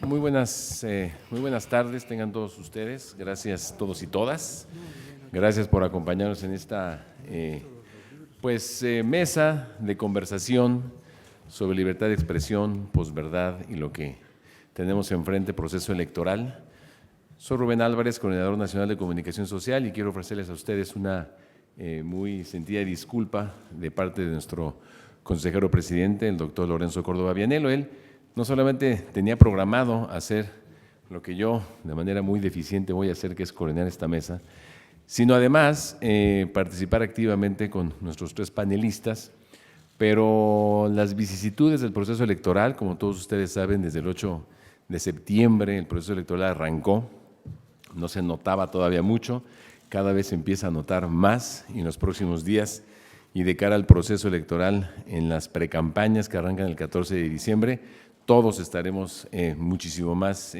Muy buenas tardes tengan todos ustedes. Gracias todos y todas. Gracias por acompañarnos en esta mesa de conversación sobre libertad de expresión, posverdad y lo que tenemos enfrente, proceso electoral. Soy Rubén Álvarez, Coordinador Nacional de Comunicación Social, y quiero ofrecerles a ustedes una muy sentida disculpa de parte de nuestro consejero presidente, el doctor Lorenzo Córdoba Vianello. Él no solamente tenía programado hacer lo que yo de manera muy deficiente voy a hacer, que es coordinar esta mesa, sino además participar activamente con nuestros tres panelistas, pero las vicisitudes del proceso electoral, como todos ustedes saben, desde el 8 de septiembre el proceso electoral arrancó, no se notaba todavía mucho, cada vez se empieza a notar más y en los próximos días, y de cara al proceso electoral en las precampañas que arrancan el 14 de diciembre, todos estaremos muchísimo más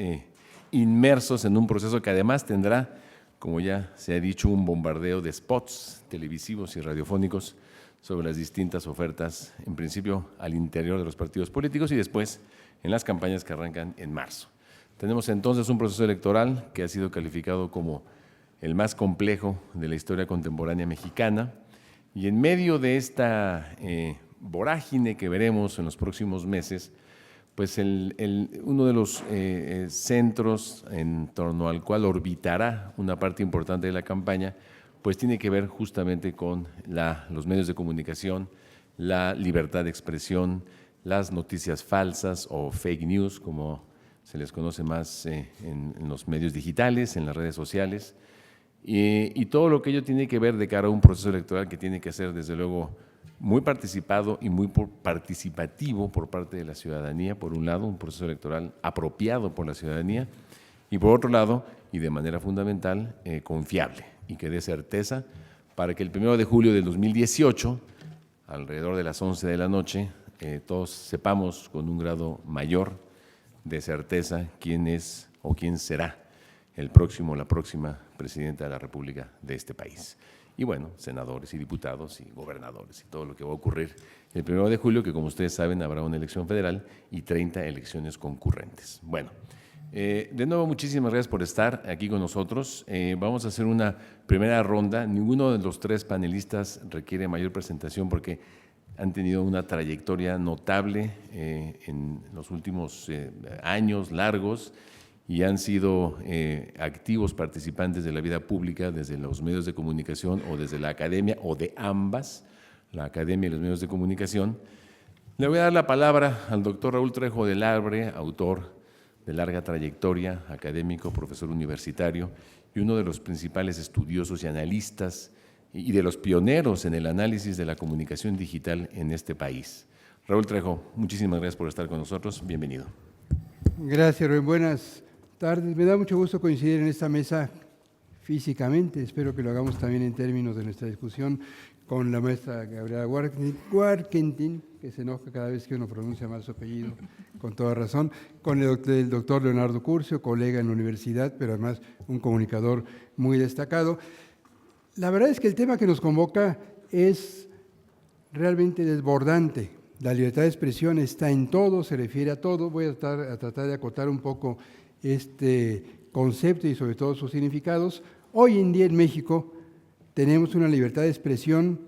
inmersos en un proceso que además tendrá, como ya se ha dicho, un bombardeo de spots televisivos y radiofónicos sobre las distintas ofertas, en principio al interior de los partidos políticos y después en las campañas que arrancan en marzo. Tenemos entonces un proceso electoral que ha sido calificado como el más complejo de la historia contemporánea mexicana, y en medio de esta vorágine que veremos en los próximos meses, pues uno de los centros en torno al cual orbitará una parte importante de la campaña, pues tiene que ver justamente con los medios de comunicación, la libertad de expresión, las noticias falsas o fake news, como se les conoce más en los medios digitales, en las redes sociales, y todo lo que ello tiene que ver de cara a un proceso electoral que tiene que ser, desde luego, muy participado y muy participativo por parte de la ciudadanía, por un lado, un proceso electoral apropiado por la ciudadanía, y por otro lado, y de manera fundamental, confiable y que dé certeza para que el 1 de julio del 2018, alrededor de las 11 de la noche, todos sepamos con un grado mayor de certeza quién es o quién será el próximo o la próxima presidenta de la República de este país. Y bueno, senadores y diputados y gobernadores y todo lo que va a ocurrir el 1 de julio, que como ustedes saben habrá una elección federal y 30 elecciones concurrentes. Bueno, de nuevo muchísimas gracias por estar aquí con nosotros. Vamos a hacer una primera ronda. Ninguno de los tres panelistas requiere mayor presentación porque han tenido una trayectoria notable en los últimos años largos, y han sido activos participantes de la vida pública desde los medios de comunicación o desde la academia, o de ambas, la academia y los medios de comunicación. Le voy a dar la palabra al doctor Raúl Trejo del Arbre, autor de larga trayectoria, académico, profesor universitario y uno de los principales estudiosos y analistas y de los pioneros en el análisis de la comunicación digital en este país. Raúl Trejo, muchísimas gracias por estar con nosotros. Bienvenido. Gracias, Rubén. Buenas tardes. Me da mucho gusto coincidir en esta mesa físicamente. Espero que lo hagamos también en términos de nuestra discusión con la maestra Gabriela Guarquentin, que se enoja cada vez que uno pronuncia mal su apellido, con toda razón, con el doctor Leonardo Curcio, colega en la universidad, pero además un comunicador muy destacado. La verdad es que el tema que nos convoca es realmente desbordante. La libertad de expresión está en todo, se refiere a todo. Voy a tratar de acotar un poco este concepto y sobre todo sus significados. Hoy en día en México tenemos una libertad de expresión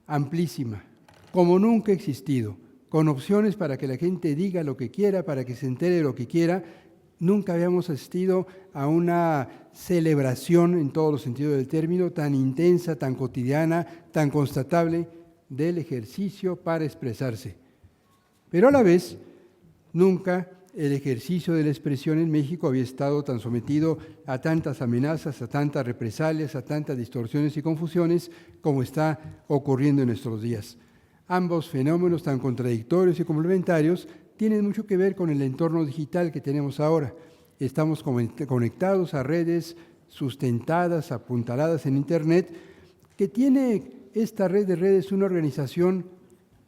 amplísima, como nunca ha existido, con opciones para que la gente diga lo que quiera, para que se entere de lo que quiera. Nunca habíamos asistido a una celebración, en todos los sentidos del término, tan intensa, tan cotidiana, tan constatable del ejercicio para expresarse. Pero a la vez, nunca el ejercicio de la expresión en México había estado tan sometido a tantas amenazas, a tantas represalias, a tantas distorsiones y confusiones como está ocurriendo en nuestros días. Ambos fenómenos tan contradictorios y complementarios tienen mucho que ver con el entorno digital que tenemos ahora. Estamos conectados a redes sustentadas, apuntaladas en Internet, que tiene esta red de redes una organización,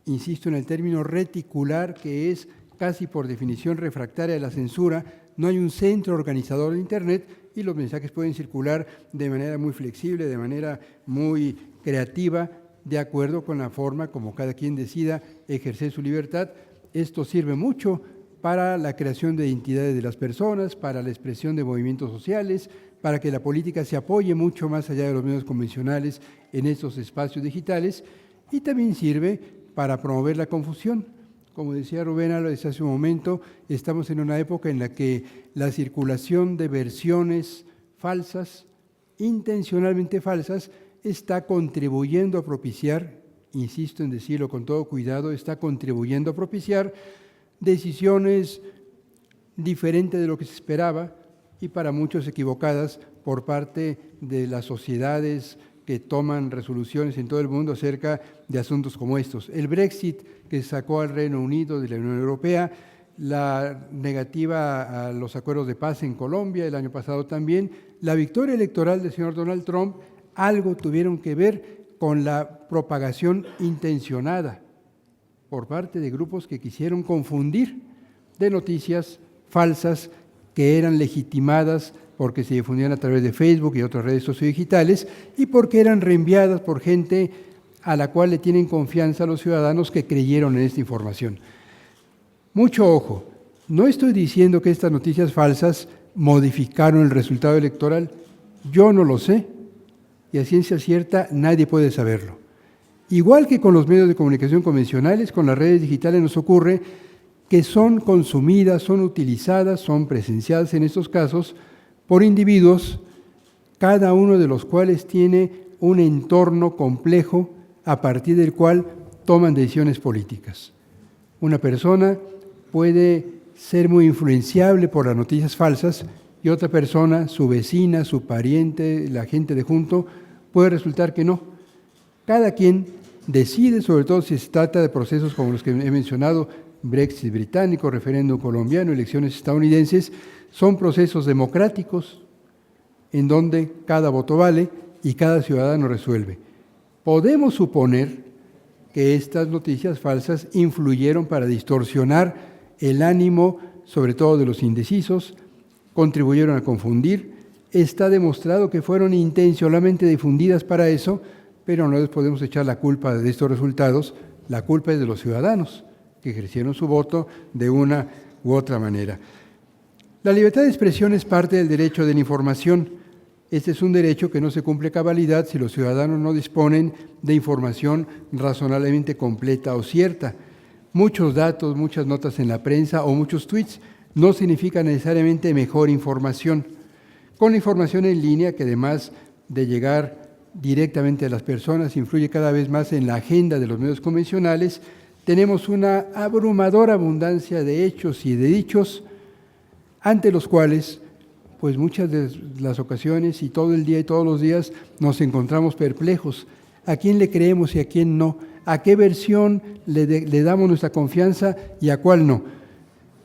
insisto en el término reticular, que es casi por definición refractaria a la censura. No hay un centro organizador de Internet y los mensajes pueden circular de manera muy flexible, de manera muy creativa, de acuerdo con la forma como cada quien decida ejercer su libertad. Esto sirve mucho para la creación de identidades de las personas, para la expresión de movimientos sociales, para que la política se apoye mucho más allá de los medios convencionales en estos espacios digitales, y también sirve para promover la confusión. Como decía Rubén Álvarez hace un momento, estamos en una época en la que la circulación de versiones falsas, intencionalmente falsas, está contribuyendo a propiciar, insisto en decirlo con todo cuidado, está contribuyendo a propiciar decisiones diferentes de lo que se esperaba y para muchos equivocadas por parte de las sociedades que toman resoluciones en todo el mundo acerca de asuntos como estos. El Brexit que sacó al Reino Unido de la Unión Europea, la negativa a los acuerdos de paz en Colombia el año pasado también, la victoria electoral del señor Donald Trump, algo tuvieron que ver con la propagación intencionada por parte de grupos que quisieron confundir de noticias falsas que eran legitimadas porque se difundían a través de Facebook y otras redes sociodigitales y porque eran reenviadas por gente a la cual le tienen confianza a los ciudadanos que creyeron en esta información. Mucho ojo, no estoy diciendo que estas noticias falsas modificaron el resultado electoral, yo no lo sé y a ciencia cierta nadie puede saberlo. Igual que con los medios de comunicación convencionales, con las redes digitales nos ocurre que son consumidas, son utilizadas, son presenciadas en estos casos por individuos, cada uno de los cuales tiene un entorno complejo a partir del cual toman decisiones políticas. Una persona puede ser muy influenciable por las noticias falsas y otra persona, su vecina, su pariente, la gente de junto, puede resultar que no. Cada quien decide, sobre todo si se trata de procesos como los que he mencionado, Brexit británico, referéndum colombiano, elecciones estadounidenses, son procesos democráticos en donde cada voto vale y cada ciudadano resuelve. Podemos suponer que estas noticias falsas influyeron para distorsionar el ánimo, sobre todo de los indecisos, contribuyeron a confundir. Está demostrado que fueron intencionalmente difundidas para eso, pero no les podemos echar la culpa de estos resultados, la culpa es de los ciudadanos que ejercieron su voto de una u otra manera. La libertad de expresión es parte del derecho de la información. Este es un derecho que no se cumple a cabalidad si los ciudadanos no disponen de información razonablemente completa o cierta. Muchos datos, muchas notas en la prensa o muchos tweets no significan necesariamente mejor información. Con la información en línea, que además de llegar directamente a las personas, influye cada vez más en la agenda de los medios convencionales, tenemos una abrumadora abundancia de hechos y de dichos ante los cuales, pues muchas de las ocasiones y todo el día y todos los días nos encontramos perplejos. ¿A quién le creemos y a quién no? ¿A qué versión le damos nuestra confianza y a cuál no?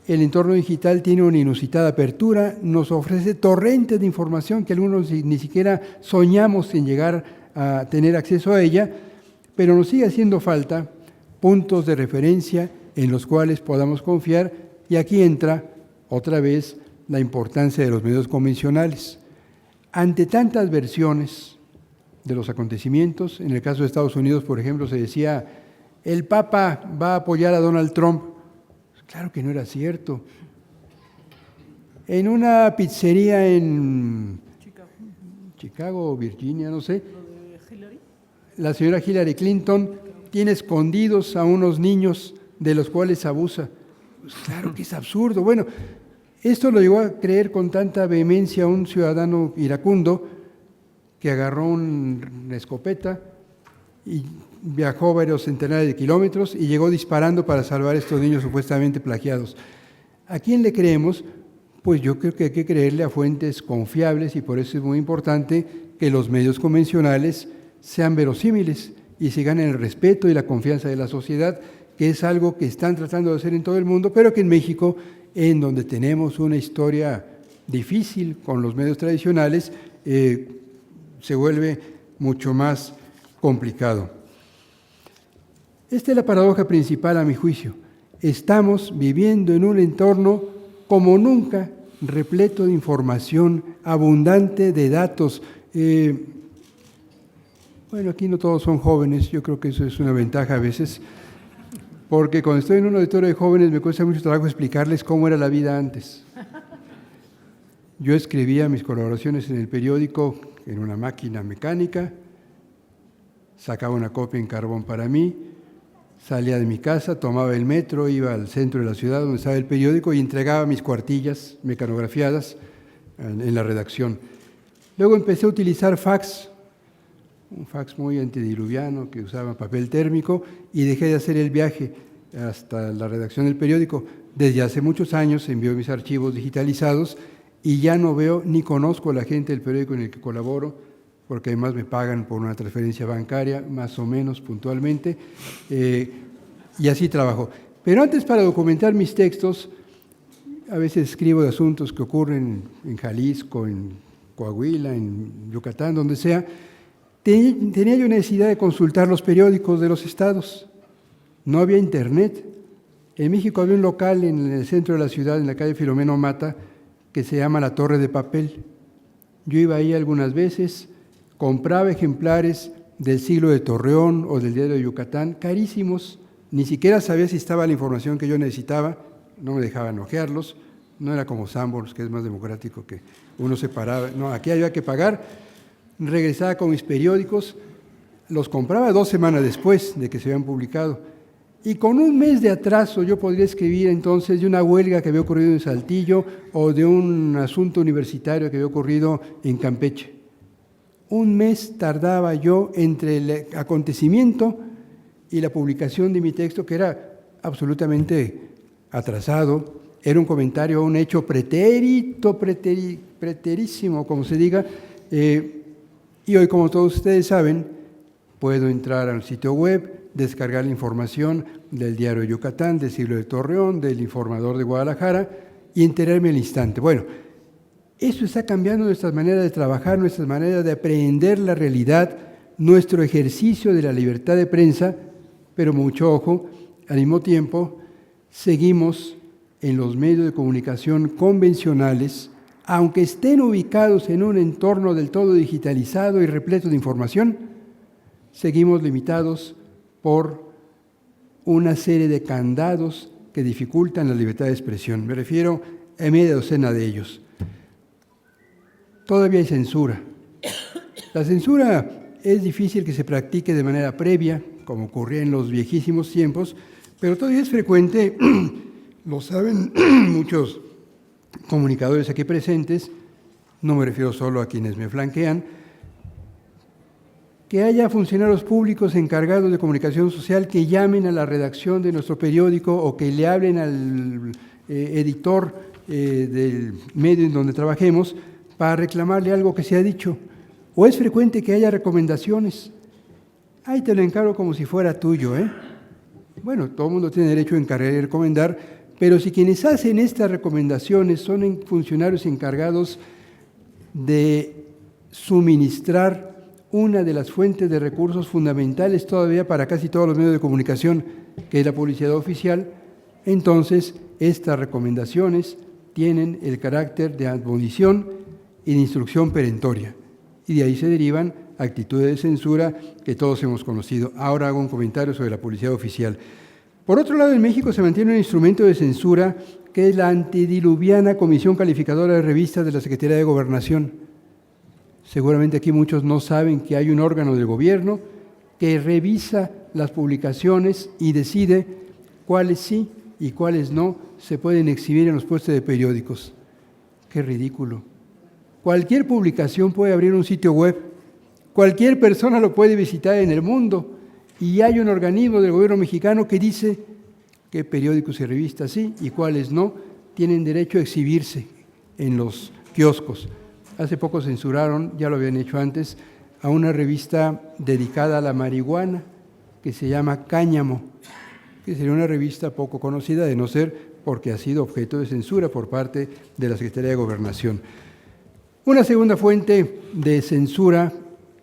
El entorno digital tiene una inusitada apertura, nos ofrece torrentes de información que algunos ni siquiera soñamos en llegar a tener acceso a ella, pero nos sigue haciendo falta puntos de referencia en los cuales podamos confiar y aquí entra otra vez la importancia de los medios convencionales. Ante tantas versiones de los acontecimientos, en el caso de Estados Unidos, por ejemplo, se decía, el Papa va a apoyar a Donald Trump. Claro que no era cierto. En una pizzería en Chicago o Virginia, no sé, la señora Hillary Clinton tiene escondidos a unos niños de los cuales abusa. Pues claro que es absurdo. Bueno, esto lo llegó a creer con tanta vehemencia un ciudadano iracundo que agarró una escopeta y viajó varios centenares de kilómetros y llegó disparando para salvar a estos niños supuestamente plagiados. ¿A quién le creemos? Pues yo creo que hay que creerle a fuentes confiables y por eso es muy importante que los medios convencionales sean verosímiles y se ganen el respeto y la confianza de la sociedad, que es algo que están tratando de hacer en todo el mundo, pero que en México, en donde tenemos una historia difícil con los medios tradicionales, se vuelve mucho más complicado. Esta es la paradoja principal a mi juicio. Estamos viviendo en un entorno como nunca, repleto de información, abundante de datos. Bueno, aquí no todos son jóvenes, yo creo que eso es una ventaja a veces, porque cuando estoy en un auditorio de jóvenes me cuesta mucho trabajo explicarles cómo era la vida antes. Yo escribía mis colaboraciones en el periódico en una máquina mecánica, sacaba una copia en carbón para mí, salía de mi casa, tomaba el metro, iba al centro de la ciudad donde estaba el periódico y entregaba mis cuartillas mecanografiadas en la redacción. Luego empecé a utilizar fax, un fax muy antediluviano que usaba papel térmico, y dejé de hacer el viaje hasta la redacción del periódico. Desde hace muchos años envío mis archivos digitalizados y ya no veo ni conozco a la gente del periódico en el que colaboro, porque además me pagan por una transferencia bancaria, más o menos puntualmente, y así trabajo. Pero antes, para documentar mis textos, a veces escribo de asuntos que ocurren en Jalisco, en Coahuila, en Yucatán, donde sea. Tenía yo necesidad de consultar los periódicos de los estados. No había internet. En México había un local en el centro de la ciudad, en la calle Filomeno Mata, que se llama La Torre de Papel. Yo iba ahí algunas veces, compraba ejemplares del Siglo de Torreón o del Diario de Yucatán, carísimos. Ni siquiera sabía si estaba la información que yo necesitaba, no me dejaban hojearlos. No era como Sanborns, que es más democrático, que uno se paraba. No, aquí había que pagar. Regresaba con mis periódicos, los compraba 2 semanas después de que se habían publicado. Y con un mes de atraso yo podría escribir entonces de una huelga que había ocurrido en Saltillo o de un asunto universitario que había ocurrido en Campeche. Un mes tardaba yo entre el acontecimiento y la publicación de mi texto, que era absolutamente atrasado. Era un comentario a un hecho preterísimo, como se diga. Y hoy, como todos ustedes saben, puedo entrar al sitio web, descargar la información del Diario de Yucatán, del Siglo de Torreón, del Informador de Guadalajara y enterarme al instante. Bueno, eso está cambiando nuestras maneras de trabajar, nuestras maneras de aprehender la realidad, nuestro ejercicio de la libertad de prensa, pero mucho ojo, al mismo tiempo seguimos en los medios de comunicación convencionales, aunque estén ubicados en un entorno del todo digitalizado y repleto de información, seguimos limitados por una serie de candados que dificultan la libertad de expresión. Me refiero a media docena de ellos. Todavía hay censura. La censura es difícil que se practique de manera previa, como ocurría en los viejísimos tiempos, pero todavía es frecuente, lo saben muchos comunicadores aquí presentes, no me refiero solo a quienes me flanquean, que haya funcionarios públicos encargados de comunicación social que llamen a la redacción de nuestro periódico o que le hablen al editor del medio en donde trabajemos para reclamarle algo que se ha dicho. O es frecuente que haya recomendaciones. Ahí te lo encargo como si fuera tuyo, ¿eh? Bueno, todo el mundo tiene derecho a encargar y recomendar, pero si quienes hacen estas recomendaciones son funcionarios encargados de suministrar una de las fuentes de recursos fundamentales todavía para casi todos los medios de comunicación, que es la publicidad oficial, entonces estas recomendaciones tienen el carácter de admonición y de instrucción perentoria, y de ahí se derivan actitudes de censura que todos hemos conocido. Ahora hago un comentario sobre la publicidad oficial. Por otro lado, en México se mantiene un instrumento de censura que es la antediluviana Comisión Calificadora de Revistas de la Secretaría de Gobernación. Seguramente aquí muchos no saben que hay un órgano del gobierno que revisa las publicaciones y decide cuáles sí y cuáles no se pueden exhibir en los puestos de periódicos. ¡Qué ridículo! Cualquier publicación puede abrir un sitio web, cualquier persona lo puede visitar en el mundo, y hay un organismo del gobierno mexicano que dice qué periódicos y revistas sí y cuáles no tienen derecho a exhibirse en los kioscos. Hace poco censuraron, ya lo habían hecho antes, a una revista dedicada a la marihuana que se llama Cáñamo, que sería una revista poco conocida, de no ser porque ha sido objeto de censura por parte de la Secretaría de Gobernación. Una segunda fuente de censura,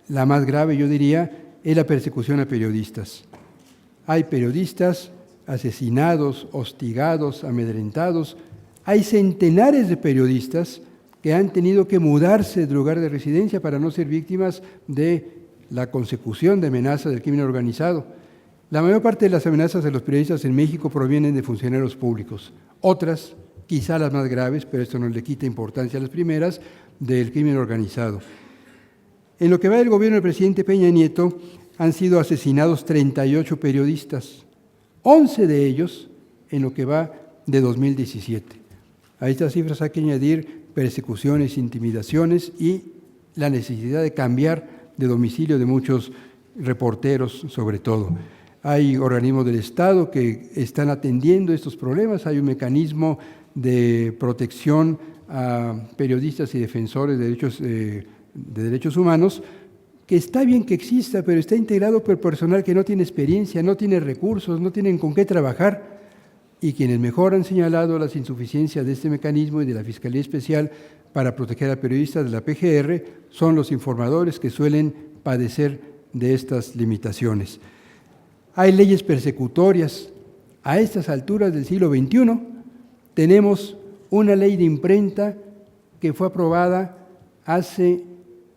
la más grave yo diría, es la persecución a periodistas. Hay periodistas asesinados, hostigados, amedrentados. Hay centenares de periodistas que han tenido que mudarse de lugar de residencia para no ser víctimas de la consecución de amenazas del crimen organizado. La mayor parte de las amenazas de los periodistas en México provienen de funcionarios públicos. Otras, quizá las más graves, pero esto no le quita importancia a las primeras, del crimen organizado. En lo que va del gobierno del presidente Peña Nieto, han sido asesinados 38 periodistas, 11 de ellos en lo que va de 2017. A estas cifras hay que añadir persecuciones, intimidaciones y la necesidad de cambiar de domicilio de muchos reporteros, sobre todo. Hay organismos del Estado que están atendiendo estos problemas, hay un mecanismo de protección a periodistas y defensores de derechos humanos, que está bien que exista, pero está integrado por personal que no tiene experiencia, no tiene recursos, no tienen con qué trabajar, y quienes mejor han señalado las insuficiencias de este mecanismo y de la Fiscalía Especial para proteger a periodistas de la PGR son los informadores que suelen padecer de estas limitaciones. Hay leyes persecutorias. A estas alturas del siglo XXI tenemos una ley de imprenta que fue aprobada hace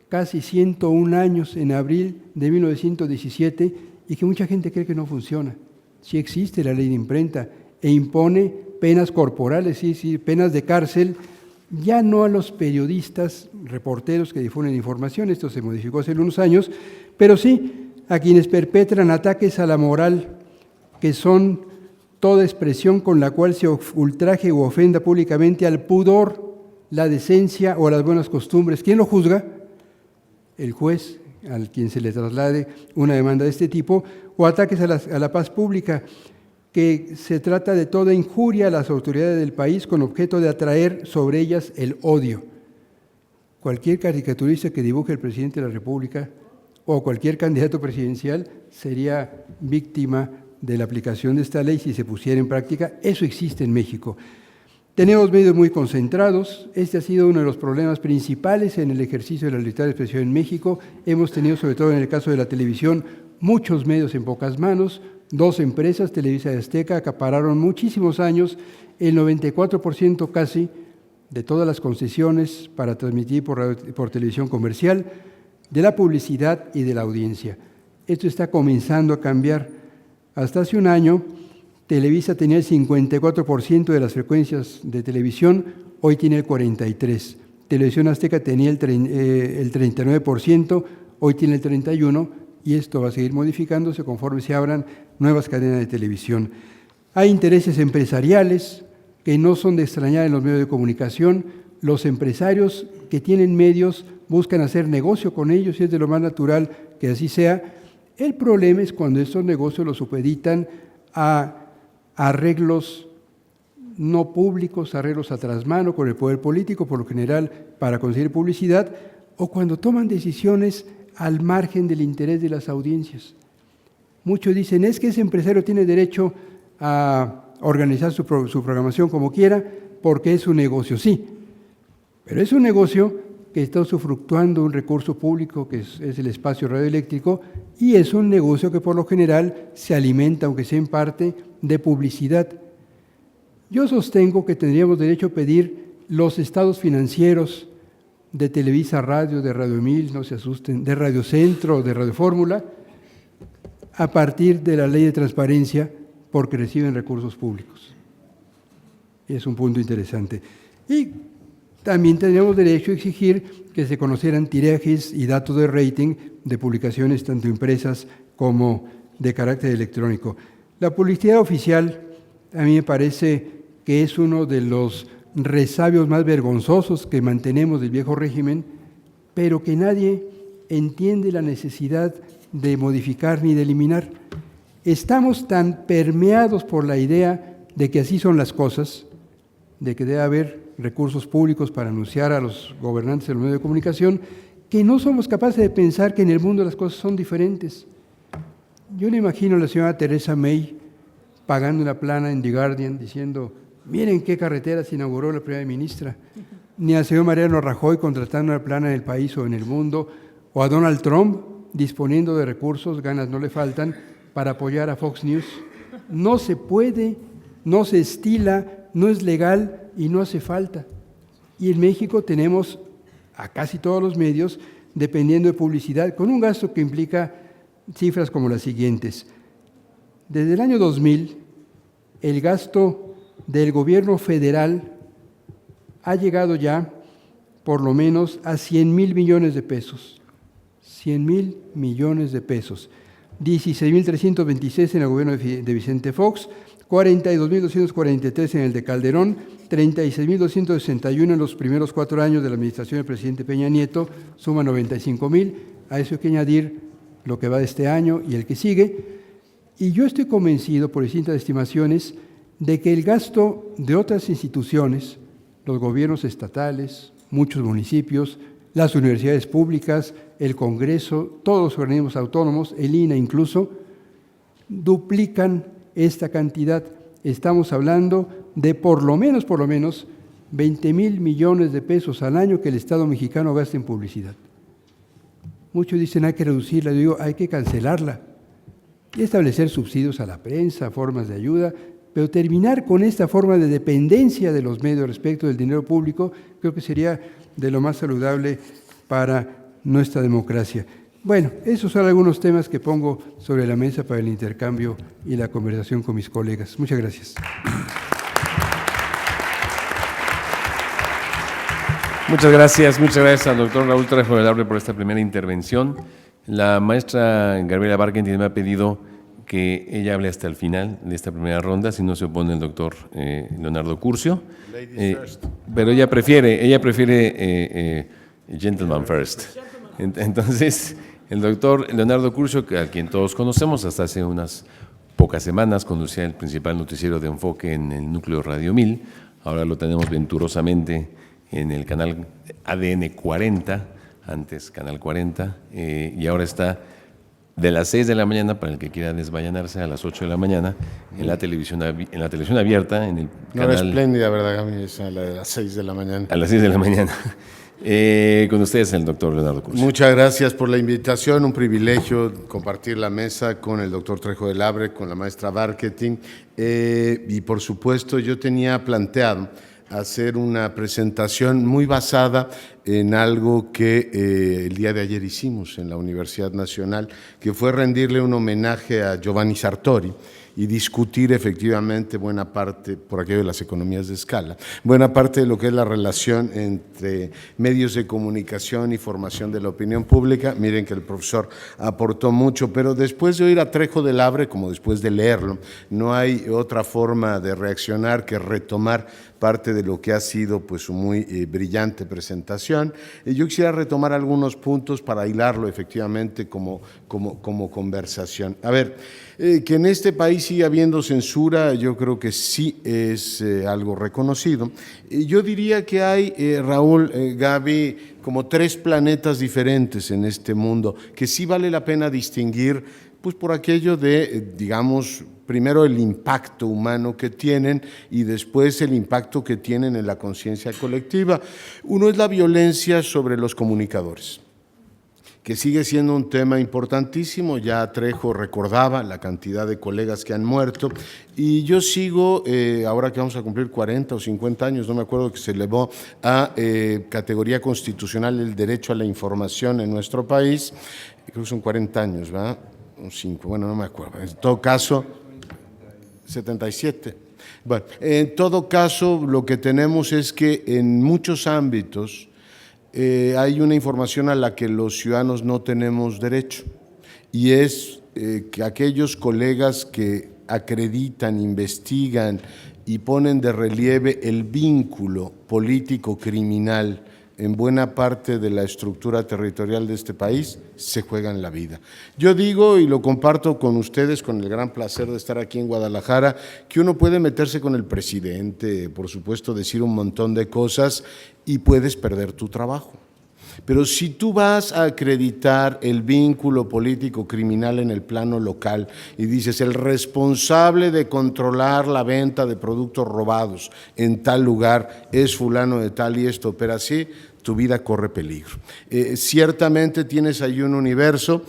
casi 101 años, en abril de 1917, y que mucha gente cree que no funciona. Sí existe la ley de imprenta e impone penas corporales, sí, penas de cárcel, ya no a los periodistas, reporteros que difunden información, esto se modificó hace unos años, pero sí a quienes perpetran ataques a la moral, que son toda expresión con la cual se ultraje u ofenda públicamente al pudor, la decencia o a las buenas costumbres. ¿Quién lo juzga? El juez, al quien se le traslade una demanda de este tipo, o ataques a la paz pública, que se trata de toda injuria a las autoridades del país con objeto de atraer sobre ellas el odio. Cualquier caricaturista que dibuje el presidente de la República o cualquier candidato presidencial sería víctima de la aplicación de esta ley si se pusiera en práctica. Eso existe en México. Tenemos medios muy concentrados. Este ha sido uno de los problemas principales en el ejercicio de la libertad de expresión en México. Hemos tenido, sobre todo en el caso de la televisión, muchos medios en pocas manos. 2 empresas, Televisa y Azteca, acapararon muchísimos años el 94% casi de todas las concesiones para transmitir por televisión comercial, de la publicidad y de la audiencia. Esto está comenzando a cambiar. Hasta hace un año, Televisa tenía el 54% de las frecuencias de televisión, hoy tiene el 43%. Televisión Azteca tenía el 39%, hoy tiene el 31%, y esto va a seguir modificándose conforme se abran nuevas cadenas de televisión. Hay intereses empresariales que no son de extrañar en los medios de comunicación. Los empresarios que tienen medios buscan hacer negocio con ellos y es de lo más natural que así sea. El problema es cuando estos negocios los supeditan a arreglos no públicos, arreglos a trasmano con el poder político, por lo general para conseguir publicidad, o cuando toman decisiones al margen del interés de las audiencias. Muchos dicen, es que ese empresario tiene derecho a organizar su programación como quiera porque es un negocio, sí, pero es un negocio que está usufructuando un recurso público que es el espacio radioeléctrico y es un negocio que por lo general se alimenta, aunque sea en parte, de publicidad. Yo sostengo que tendríamos derecho a pedir los estados financieros de Televisa Radio, de Radio 1000, no se asusten, de Radio Centro, de Radio Fórmula, a partir de la ley de transparencia, porque reciben recursos públicos. Es un punto interesante. Y también tendríamos derecho a exigir que se conocieran tirajes y datos de rating de publicaciones tanto impresas como de carácter electrónico. La publicidad oficial a mí me parece que es uno de los resabios más vergonzosos que mantenemos del viejo régimen, pero que nadie entiende la necesidad de modificar ni de eliminar. Estamos tan permeados por la idea de que así son las cosas, de que debe haber recursos públicos para anunciar a los gobernantes de los medios de comunicación, que no somos capaces de pensar que en el mundo las cosas son diferentes. Yo le imagino a la señora Theresa May pagando una plana en The Guardian diciendo, miren qué carretera se inauguró la primera ministra, ni al señor Mariano Rajoy contratando una plana en el país o en el mundo, o a Donald Trump disponiendo de recursos, ganas no le faltan, para apoyar a Fox News. No se puede, no se estila, no es legal y no hace falta. Y en México tenemos a casi todos los medios dependiendo de publicidad, con un gasto que implica cifras como las siguientes. Desde el año 2000, el gasto del gobierno federal ha llegado ya por lo menos a 100,000 millones de pesos. 100,000 millones de pesos. 16,326 en el gobierno de Vicente Fox, 42,243 en el de Calderón, 36,261 en los primeros 4 años de la administración del presidente Peña Nieto, suma 95,000. A eso hay que añadir lo que va de este año y el que sigue. Y yo estoy convencido, por distintas estimaciones, de que el gasto de otras instituciones, los gobiernos estatales, muchos municipios, las universidades públicas, el Congreso, todos los organismos autónomos, el INAH incluso, duplican esta cantidad. Estamos hablando de por lo menos 20,000 millones de pesos al año que el Estado mexicano gasta en publicidad. Muchos dicen hay que reducirla, yo digo hay que cancelarla y establecer subsidios a la prensa, formas de ayuda, pero terminar con esta forma de dependencia de los medios respecto del dinero público creo que sería de lo más saludable para nuestra democracia. Bueno, esos son algunos temas que pongo sobre la mesa para el intercambio y la conversación con mis colegas. Muchas gracias. Muchas gracias al doctor Raúl Trejo del Abre por esta primera intervención. La maestra Gabriela Barkentin me ha pedido que ella hable hasta el final de esta primera ronda, si no se opone el doctor Leonardo Curcio. Pero ella prefiere gentleman first. Entonces, el doctor Leonardo Curcio, a quien todos conocemos, hasta hace unas pocas semanas conducía el principal noticiero de enfoque en el núcleo Radio 1000, ahora lo tenemos venturosamente en el canal ADN 40, antes Canal 40, y ahora está de las 6 de la mañana, para el que quiera desmayanarse, a las 8 de la mañana, en la televisión abierta, en el canal... No, espléndida, ¿verdad, Gaby? Es a las 6 de la mañana. A las 6 de la mañana. Con ustedes, el doctor Leonardo Curcio. Muchas gracias por la invitación, un privilegio compartir la mesa con el doctor Trejo del Abre, con la maestra Barkentin, y por supuesto yo tenía planteado hacer una presentación muy basada en algo que el día de ayer hicimos en la Universidad Nacional, que fue rendirle un homenaje a Giovanni Sartori y discutir efectivamente buena parte, por aquello de las economías de escala, buena parte de lo que es la relación entre medios de comunicación y formación de la opinión pública. Miren que el profesor aportó mucho, pero después de oír a Trejo del Abre, como después de leerlo, no hay otra forma de reaccionar que retomar parte de lo que ha sido pues su muy brillante presentación. Yo quisiera retomar algunos puntos para hilarlo efectivamente como conversación. A ver, que en este país siga habiendo censura, yo creo que sí es algo reconocido. Yo diría que hay, Raúl, Gaby, como 3 planetas diferentes en este mundo, que sí vale la pena distinguir, pues por aquello de, digamos, primero el impacto humano que tienen y después el impacto que tienen en la conciencia colectiva. Uno es la violencia sobre los comunicadores, que sigue siendo un tema importantísimo. Ya Trejo recordaba la cantidad de colegas que han muerto y yo sigo, ahora que vamos a cumplir 40 o 50 años, no me acuerdo, que se elevó a categoría constitucional el derecho a la información en nuestro país, creo que son 40 años, ¿verdad? 5, bueno, no me acuerdo, en todo caso, 77. Bueno, en todo caso, lo que tenemos es que en muchos ámbitos hay una información a la que los ciudadanos no tenemos derecho, y es que aquellos colegas que acreditan, investigan y ponen de relieve el vínculo político-criminal en buena parte de la estructura territorial de este país, se juegan la vida. Yo digo, y lo comparto con ustedes, con el gran placer de estar aquí en Guadalajara, que uno puede meterse con el presidente, por supuesto decir un montón de cosas y puedes perder tu trabajo. Pero si tú vas a acreditar el vínculo político criminal en el plano local y dices el responsable de controlar la venta de productos robados en tal lugar es fulano de tal y esto opera así, tu vida corre peligro. Ciertamente tienes ahí un universo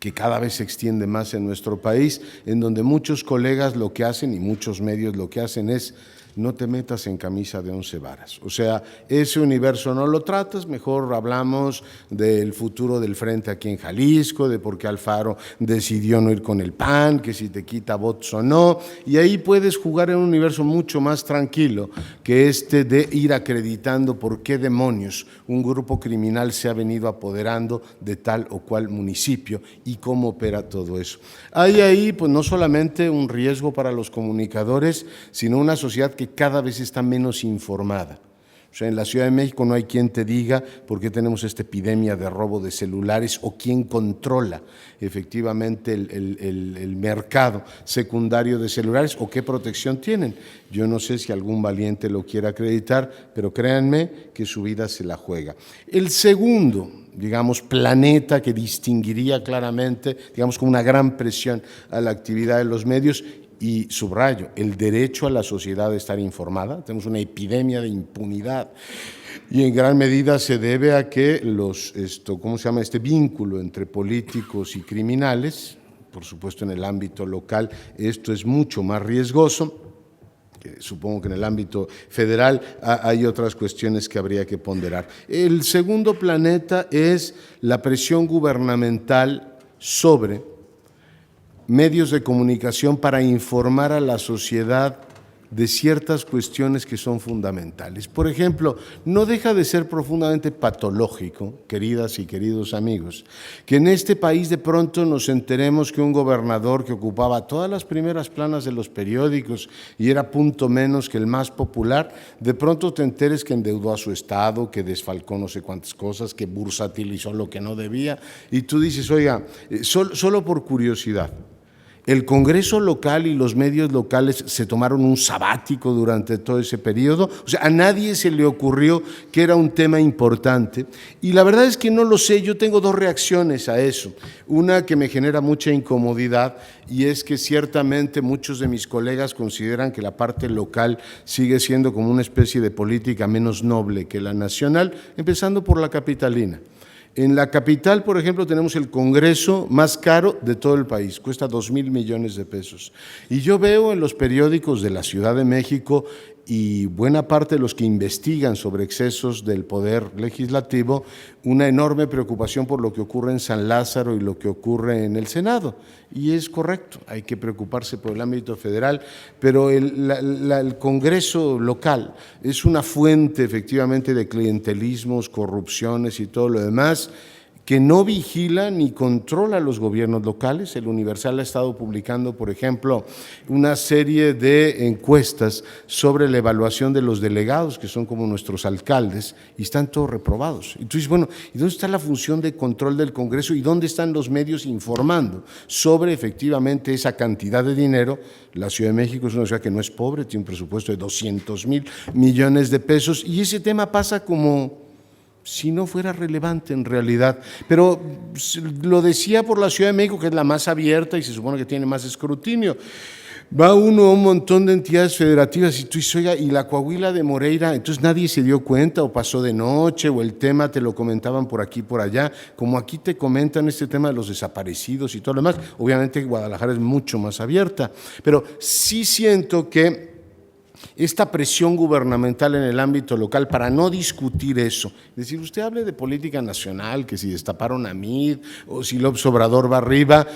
que cada vez se extiende más en nuestro país, en donde muchos colegas lo que hacen y muchos medios lo que hacen es no te metas en camisa de 11 varas. O sea, ese universo no lo tratas, mejor hablamos del futuro del Frente aquí en Jalisco, de por qué Alfaro decidió no ir con el PAN, que si te quita votos o no, y ahí puedes jugar en un universo mucho más tranquilo que este de ir acreditando por qué demonios un grupo criminal se ha venido apoderando de tal o cual municipio y cómo opera todo eso. Hay ahí pues no solamente un riesgo para los comunicadores, sino una sociedad que cada vez está menos informada. O sea, en la Ciudad de México no hay quien te diga por qué tenemos esta epidemia de robo de celulares o quién controla efectivamente el mercado secundario de celulares o qué protección tienen. Yo no sé si algún valiente lo quiera acreditar, pero créanme que su vida se la juega. El segundo, digamos, planeta que distinguiría claramente, digamos, con una gran presión a la actividad de los medios, y subrayo, el derecho a la sociedad de estar informada. Tenemos una epidemia de impunidad y en gran medida se debe a que este vínculo entre políticos y criminales, por supuesto en el ámbito local esto es mucho más riesgoso. Supongo que en el ámbito federal hay otras cuestiones que habría que ponderar. El segundo planeta es la presión gubernamental sobre medios de comunicación para informar a la sociedad de ciertas cuestiones que son fundamentales. Por ejemplo, no deja de ser profundamente patológico, queridas y queridos amigos, que en este país de pronto nos enteremos que un gobernador que ocupaba todas las primeras planas de los periódicos y era punto menos que el más popular, de pronto te enteres que endeudó a su estado, que desfalcó no sé cuántas cosas, que bursatilizó lo que no debía, y tú dices, oiga, solo por curiosidad, el Congreso local y los medios locales se tomaron un sabático durante todo ese periodo. O sea, a nadie se le ocurrió que era un tema importante. Y la verdad es que no lo sé, yo tengo dos reacciones a eso. Una que me genera mucha incomodidad y es que ciertamente muchos de mis colegas consideran que la parte local sigue siendo como una especie de política menos noble que la nacional, empezando por la capitalina. En la capital, por ejemplo, tenemos el Congreso más caro de todo el país, cuesta 2,000 millones de pesos. Y yo veo en los periódicos de la Ciudad de México y buena parte de los que investigan sobre excesos del poder legislativo, una enorme preocupación por lo que ocurre en San Lázaro y lo que ocurre en el Senado. Y es correcto, hay que preocuparse por el ámbito federal, pero el Congreso local es una fuente efectivamente de clientelismos, corrupciones y todo lo demás, que no vigila ni controla los gobiernos locales. El Universal ha estado publicando, por ejemplo, una serie de encuestas sobre la evaluación de los delegados, que son como nuestros alcaldes, y están todos reprobados. Y tú dices, bueno, ¿y dónde está la función de control del Congreso y dónde están los medios informando sobre efectivamente esa cantidad de dinero? La Ciudad de México es una ciudad que no es pobre, tiene un presupuesto de 200,000 millones de pesos y ese tema pasa como si no fuera relevante en realidad. Pero lo decía por la Ciudad de México, que es la más abierta y se supone que tiene más escrutinio. Va uno a un montón de entidades federativas y tú dices, oiga, y la Coahuila de Moreira, entonces nadie se dio cuenta o pasó de noche o el tema te lo comentaban por aquí por allá, como aquí te comentan este tema de los desaparecidos y todo lo demás. Obviamente Guadalajara es mucho más abierta, pero sí siento que esta presión gubernamental en el ámbito local para no discutir eso, es decir, usted hable de política nacional, que si destaparon a Mid o si López Obrador va arriba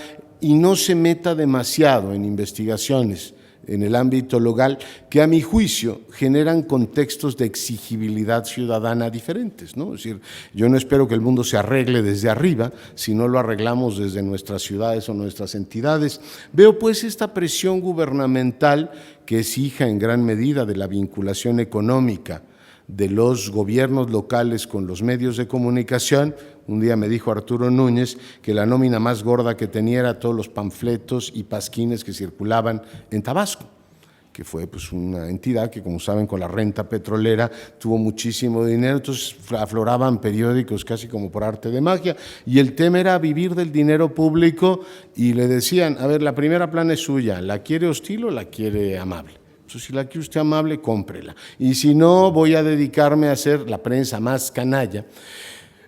y no se meta demasiado en investigaciones en el ámbito local que a mi juicio generan contextos de exigibilidad ciudadana diferentes, ¿no? Es decir, yo no espero que el mundo se arregle desde arriba, si no lo arreglamos desde nuestras ciudades o nuestras entidades. Veo pues esta presión gubernamental que es hija en gran medida de la vinculación económica de los gobiernos locales con los medios de comunicación. Un día me dijo Arturo Núñez que la nómina más gorda que tenía era todos los panfletos y pasquines que circulaban en Tabasco, que fue pues una entidad que, como saben, con la renta petrolera tuvo muchísimo dinero, entonces afloraban periódicos casi como por arte de magia, y el tema era vivir del dinero público, y le decían, a ver, la primera plana es suya, ¿la quiere hostil o la quiere amable? Entonces, si la quiere usted amable, cómprela, y si no, voy a dedicarme a hacer la prensa más canalla.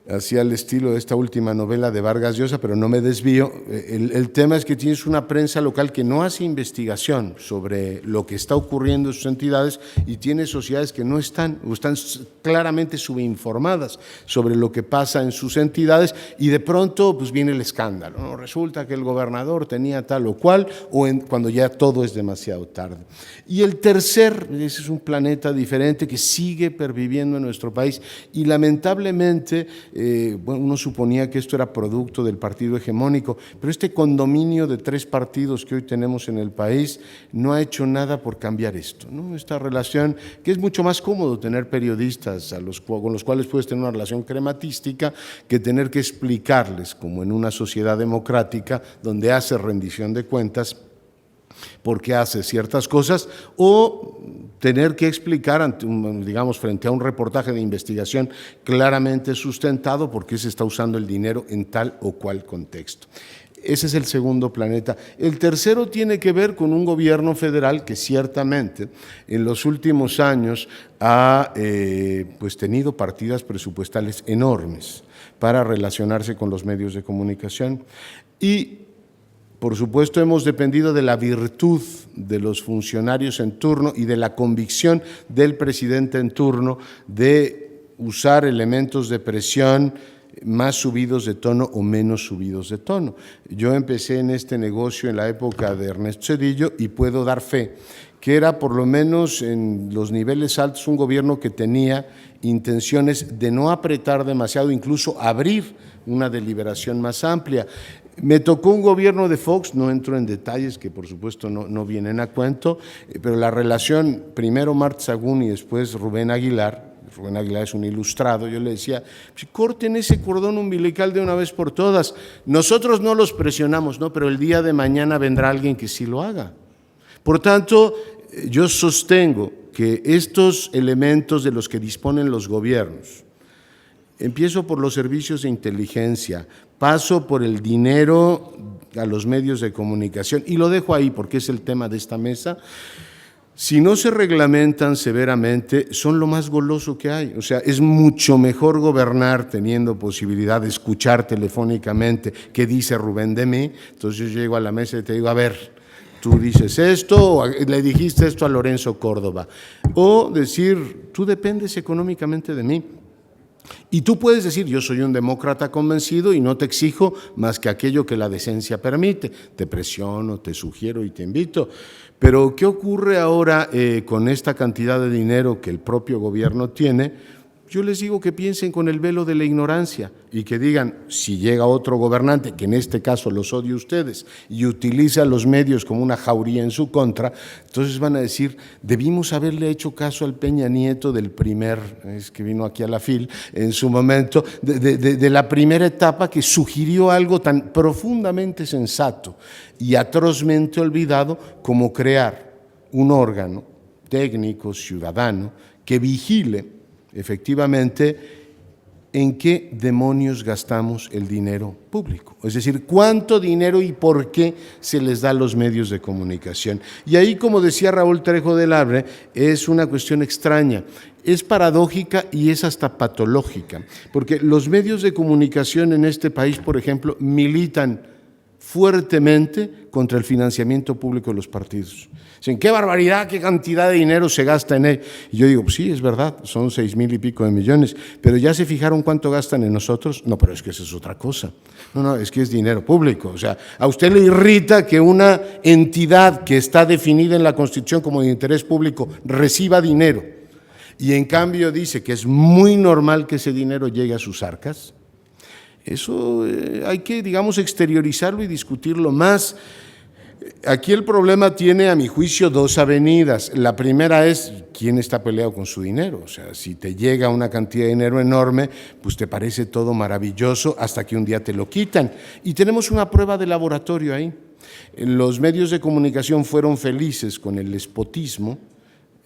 así al estilo de esta última novela de Vargas Llosa, pero no me desvío. El tema es que tienes una prensa local que no hace investigación sobre lo que está ocurriendo en sus entidades y tiene sociedades que no están o están claramente subinformadas sobre lo que pasa en sus entidades y de pronto pues viene el escándalo, ¿no? Resulta que el gobernador tenía tal o cual cuando ya todo es demasiado tarde. Y el tercer, ese es un planeta diferente que sigue perviviendo en nuestro país y lamentablemente bueno, uno suponía que esto era producto del partido hegemónico, pero este condominio de 3 partidos que hoy tenemos en el país no ha hecho nada por cambiar esto, ¿no? Esta relación que es mucho más cómodo tener periodistas con los cuales puedes tener una relación crematística que tener que explicarles, como en una sociedad democrática donde hace rendición de cuentas, por qué hace ciertas cosas o tener que explicar, digamos, frente a un reportaje de investigación claramente sustentado por qué se está usando el dinero en tal o cual contexto. Ese es el segundo planeta. El tercero tiene que ver con un gobierno federal que ciertamente en los últimos años ha pues tenido partidas presupuestales enormes para relacionarse con los medios de comunicación y por supuesto, hemos dependido de la virtud de los funcionarios en turno y de la convicción del presidente en turno de usar elementos de presión más subidos de tono o menos subidos de tono. Yo empecé en este negocio en la época de Ernesto Zedillo y puedo dar fe que era por lo menos en los niveles altos un gobierno que tenía intenciones de no apretar demasiado, incluso abrir una deliberación más amplia. Me tocó un gobierno de Fox, no entro en detalles que por supuesto no vienen a cuento, pero la relación, primero Marta Sagún y después Rubén Aguilar es un ilustrado, yo le decía, corten ese cordón umbilical de una vez por todas, nosotros no los presionamos, ¿no? Pero el día de mañana vendrá alguien que sí lo haga. Por tanto, yo sostengo que estos elementos de los que disponen los gobiernos, empiezo por los servicios de inteligencia, paso por el dinero a los medios de comunicación y lo dejo ahí porque es el tema de esta mesa. Si no se reglamentan severamente, son lo más goloso que hay. O sea, es mucho mejor gobernar teniendo posibilidad de escuchar telefónicamente qué dice Rubén de mí. Entonces yo llego a la mesa y te digo, a ver, tú dices esto, o le dijiste esto a Lorenzo Córdoba. O decir, tú dependes económicamente de mí. Y tú puedes decir, yo soy un demócrata convencido y no te exijo más que aquello que la decencia permite. Te presiono, te sugiero y te invito. Pero, ¿qué ocurre ahora con esta cantidad de dinero que el propio gobierno tiene? Yo les digo que piensen con el velo de la ignorancia y que digan, si llega otro gobernante, que en este caso los odia a ustedes, y utiliza los medios como una jauría en su contra, entonces van a decir, debimos haberle hecho caso al Peña Nieto del es que vino aquí a la FIL en su momento, de la primera etapa que sugirió algo tan profundamente sensato y atrozmente olvidado como crear un órgano técnico, ciudadano, que vigile efectivamente, ¿en qué demonios gastamos el dinero público? Es decir, ¿cuánto dinero y por qué se les da a los medios de comunicación? Y ahí, como decía Raúl Trejo del Abre, es una cuestión extraña, es paradójica y es hasta patológica, porque los medios de comunicación en este país, por ejemplo, militan fuertemente contra el financiamiento público de los partidos. Dicen, qué barbaridad, qué cantidad de dinero se gasta en él. Y yo digo, pues sí, es verdad, son 6,000 y pico de millones, pero ¿ya se fijaron cuánto gastan en nosotros? No, pero es que eso es otra cosa. No, es que es dinero público. O sea, a usted le irrita que una entidad que está definida en la Constitución como de interés público reciba dinero y en cambio dice que es muy normal que ese dinero llegue a sus arcas. Eso hay que, digamos, exteriorizarlo y discutirlo más. Aquí el problema tiene, a mi juicio, 2 avenidas. La primera es, ¿quién está peleado con su dinero? O sea, si te llega una cantidad de dinero enorme, pues te parece todo maravilloso hasta que un día te lo quitan. Y tenemos una prueba de laboratorio ahí. Los medios de comunicación fueron felices con el espotismo,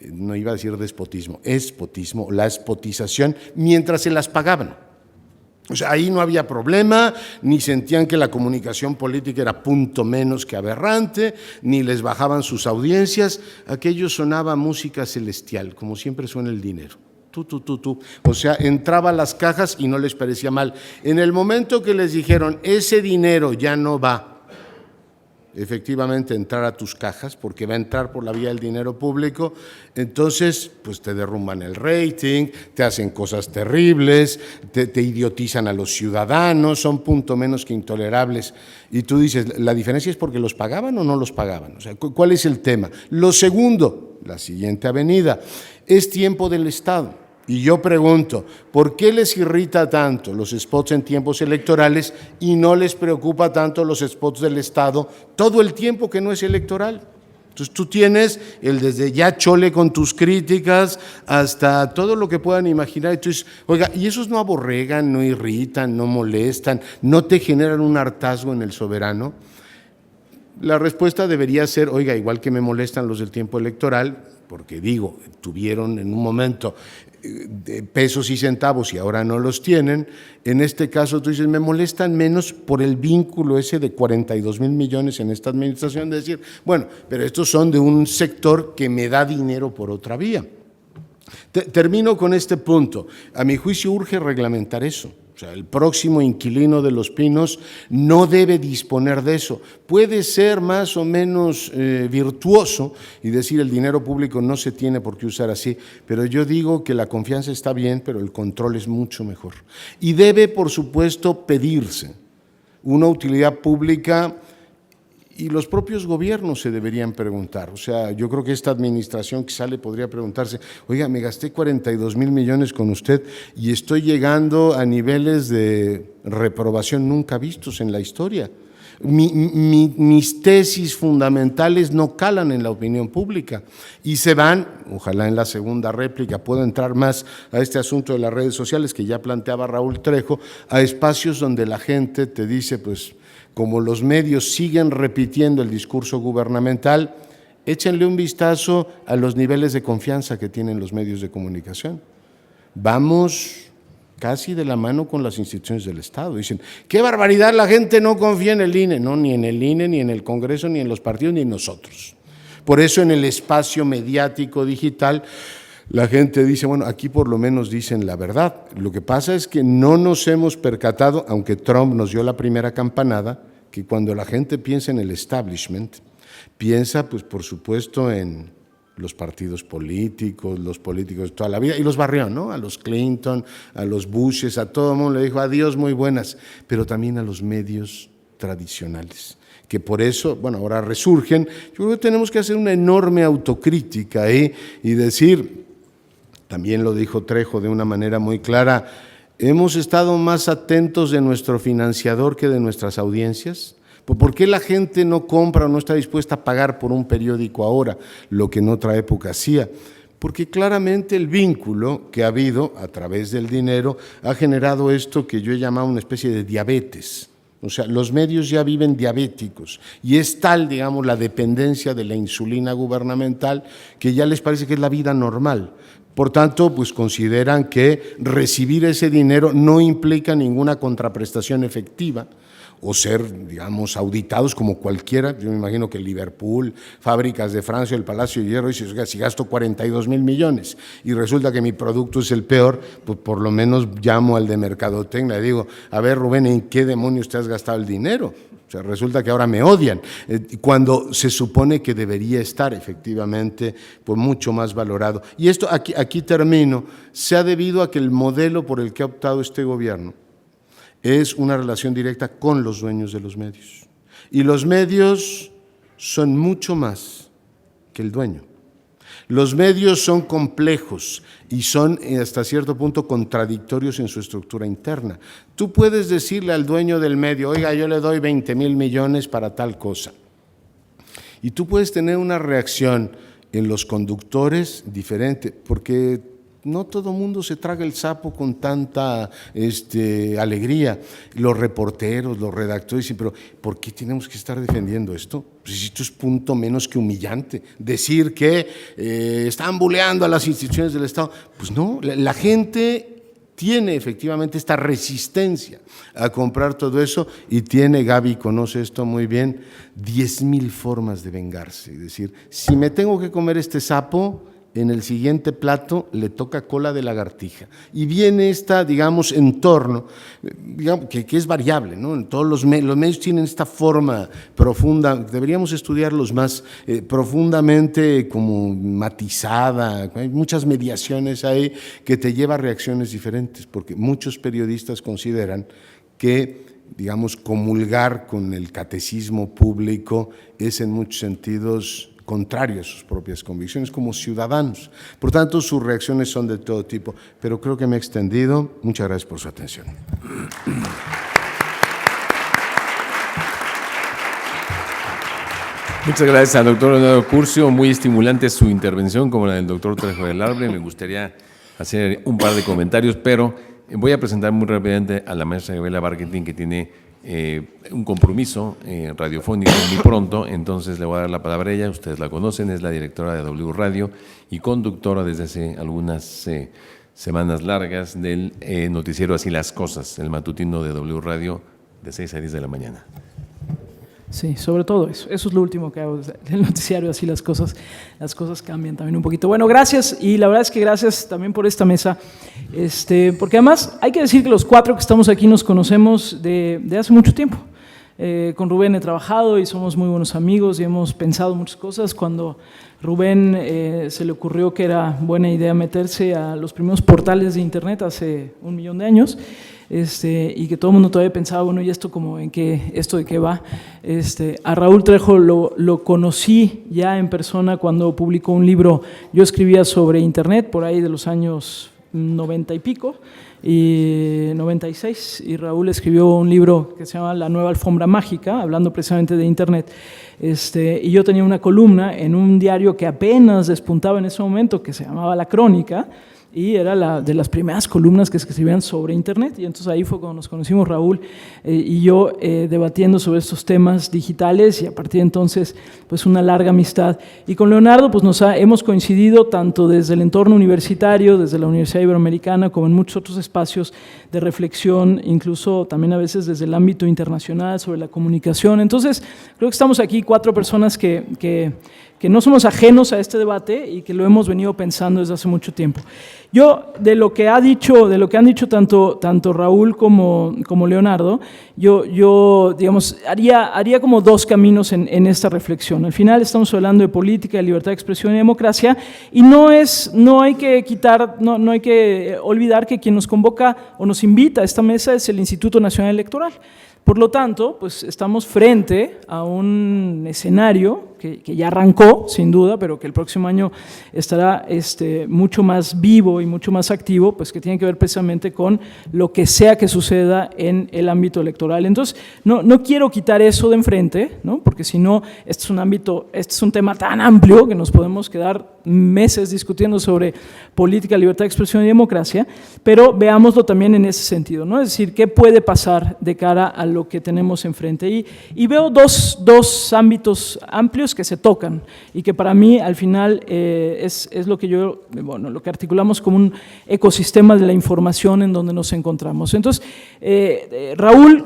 no iba a decir despotismo, espotismo, la espotización, mientras se las pagaban. O sea, ahí no había problema, ni sentían que la comunicación política era punto menos que aberrante, ni les bajaban sus audiencias, aquello sonaba música celestial, como siempre suena el dinero. O sea, entraba a las cajas y no les parecía mal. En el momento que les dijeron, ese dinero ya no va efectivamente entrar a tus cajas, porque va a entrar por la vía del dinero público, entonces pues te derrumban el rating, te hacen cosas terribles, te idiotizan a los ciudadanos, son punto menos que intolerables. Y tú dices, ¿la diferencia es porque los pagaban o no los pagaban? O sea, ¿cuál es el tema? Lo segundo, la siguiente avenida, es tiempo del Estado. Y yo pregunto, ¿por qué les irrita tanto los spots en tiempos electorales y no les preocupa tanto los spots del Estado todo el tiempo que no es electoral? Entonces tú tienes el desde ya chole con tus críticas hasta todo lo que puedan imaginar. Entonces, oiga, ¿y esos no aborregan, no irritan, no molestan, no te generan un hartazgo en el soberano? La respuesta debería ser, oiga, igual que me molestan los del tiempo electoral, porque digo, tuvieron en un momento de pesos y centavos y ahora no los tienen, en este caso tú dices, me molestan menos por el vínculo ese de 42,000 millones en esta administración, de decir, bueno, pero estos son de un sector que me da dinero por otra vía. Termino con este punto. A mi juicio urge reglamentar eso. O sea, el próximo inquilino de Los Pinos no debe disponer de eso. Puede ser más o menos virtuoso y decir el dinero público no se tiene por qué usar así, pero yo digo que la confianza está bien, pero el control es mucho mejor. Y debe, por supuesto, pedirse una utilidad pública. Y los propios gobiernos se deberían preguntar, o sea, yo creo que esta administración que sale podría preguntarse, oiga, me gasté 42,000 millones con usted y estoy llegando a niveles de reprobación nunca vistos en la historia. Mis tesis fundamentales no calan en la opinión pública y se van, ojalá en la segunda réplica pueda entrar más a este asunto de las redes sociales que ya planteaba Raúl Trejo, a espacios donde la gente te dice, pues, como los medios siguen repitiendo el discurso gubernamental, échenle un vistazo a los niveles de confianza que tienen los medios de comunicación. Vamos casi de la mano con las instituciones del Estado. Dicen, ¡qué barbaridad! La gente no confía en el INE. No, ni en el INE, ni en el Congreso, ni en los partidos, ni en nosotros. Por eso en el espacio mediático digital la gente dice, bueno, aquí por lo menos dicen la verdad. Lo que pasa es que no nos hemos percatado, aunque Trump nos dio la primera campanada, que cuando la gente piensa en el establishment, piensa, pues por supuesto, en los partidos políticos, los políticos de toda la vida, y los barrió, ¿no? A los Clinton, a los Bushes, a todo el mundo le dijo adiós, muy buenas, pero también a los medios tradicionales, que por eso, bueno, ahora resurgen. Yo creo que tenemos que hacer una enorme autocrítica y decir, también lo dijo Trejo de una manera muy clara, ¿hemos estado más atentos de nuestro financiador que de nuestras audiencias? ¿Por qué la gente no compra o no está dispuesta a pagar por un periódico ahora, lo que en otra época hacía? Porque claramente el vínculo que ha habido a través del dinero ha generado esto que yo he llamado una especie de diabetes. O sea, los medios ya viven diabéticos y es tal, digamos, la dependencia de la insulina gubernamental que ya les parece que es la vida normal. Por tanto, pues consideran que recibir ese dinero no implica ninguna contraprestación efectiva o ser, digamos, auditados como cualquiera. Yo me imagino que Liverpool, Fábricas de Francia, el Palacio de Hierro, dice, si gasto 42,000 millones y resulta que mi producto es el peor, pues por lo menos llamo al de Mercadotecnia y digo, a ver, Rubén, ¿en qué demonios te has gastado el dinero? O sea, resulta que ahora me odian, cuando se supone que debería estar efectivamente pues mucho más valorado. Y esto, aquí termino, se ha debido a que el modelo por el que ha optado este gobierno es una relación directa con los dueños de los medios. Y los medios son mucho más que el dueño. Los medios son complejos y son hasta cierto punto contradictorios en su estructura interna. Tú puedes decirle al dueño del medio, oiga, yo le doy 20,000 millones para tal cosa. Y tú puedes tener una reacción en los conductores diferente, porque no todo mundo se traga el sapo con tanta alegría. Los reporteros, los redactores dicen, pero ¿por qué tenemos que estar defendiendo esto? Pues esto es punto menos que humillante. Decir que están buleando a las instituciones del Estado. Pues no, la gente tiene efectivamente esta resistencia a comprar todo eso y tiene, Gaby conoce esto muy bien, 10,000 formas de vengarse. Es decir, si me tengo que comer este sapo, en el siguiente plato le toca cola de lagartija. Y viene digamos, entorno, digamos, que es variable, ¿no? En todos los medios tienen esta forma profunda, deberíamos estudiarlos más profundamente, como matizada, hay muchas mediaciones ahí que te lleva a reacciones diferentes, porque muchos periodistas consideran que, digamos, comulgar con el catecismo público es en muchos sentidos contrario a sus propias convicciones como ciudadanos. Por tanto, sus reacciones son de todo tipo, pero creo que me he extendido. Muchas gracias por su atención. Muchas gracias al doctor Leonardo Curcio, muy estimulante su intervención como la del doctor Trejo del Arbre. Me gustaría hacer un par de comentarios, pero voy a presentar muy rápidamente a la maestra Gabriela Barquetín, que tiene un compromiso radiofónico muy pronto, entonces le voy a dar la palabra a ella. Ustedes la conocen, es la directora de W Radio y conductora desde hace algunas semanas largas del noticiero Así las Cosas, el matutino de W Radio de 6 a 10 de la mañana. Sí, sobre todo eso es lo último que hago del noticiario, así las cosas cambian también un poquito. Bueno, gracias, y la verdad es que gracias también por esta mesa, porque además hay que decir que los cuatro que estamos aquí nos conocemos de hace mucho tiempo. Con Rubén he trabajado y somos muy buenos amigos y hemos pensado muchas cosas. Cuando Rubén se le ocurrió que era buena idea meterse a los primeros portales de internet hace 1.000.000 de años, y que todo el mundo todavía pensaba, bueno, ¿y esto de qué va? A Raúl Trejo lo conocí ya en persona cuando publicó un libro. Yo escribía sobre internet por ahí de los años 90 y pico, y 96, y Raúl escribió un libro que se llama La Nueva Alfombra Mágica, hablando precisamente de internet. Y yo tenía una columna en un diario que apenas despuntaba en ese momento, que se llamaba La Crónica, y era de las primeras columnas que se escribían sobre internet, y entonces ahí fue cuando nos conocimos Raúl y yo debatiendo sobre estos temas digitales, y a partir de entonces pues una larga amistad. Y con Leonardo pues hemos coincidido tanto desde el entorno universitario, desde la Universidad Iberoamericana, como en muchos otros espacios de reflexión, incluso también a veces desde el ámbito internacional sobre la comunicación. Entonces creo que estamos aquí 4 personas que no somos ajenos a este debate y que lo hemos venido pensando desde hace mucho tiempo. Yo, de lo que han dicho tanto Raúl como Leonardo, yo digamos, haría como 2 caminos en esta reflexión. Al final estamos hablando de política, de libertad de expresión y democracia, y no hay que olvidar que quien nos convoca o nos invita a esta mesa es el Instituto Nacional Electoral. Por lo tanto, pues estamos frente a un escenario que ya arrancó, sin duda, pero que el próximo año estará mucho más vivo y mucho más activo, pues que tiene que ver precisamente con lo que sea que suceda en el ámbito electoral. Entonces, no quiero quitar eso de enfrente, ¿no? Porque si no, este es un tema tan amplio que nos podemos quedar meses discutiendo sobre política, libertad de expresión y democracia, pero veámoslo también en ese sentido, ¿no? Es decir, ¿qué puede pasar de cara a lo que tenemos enfrente? Y veo dos ámbitos amplios que se tocan y que para mí al final es lo que articulamos como un ecosistema de la información en donde nos encontramos. Entonces, Raúl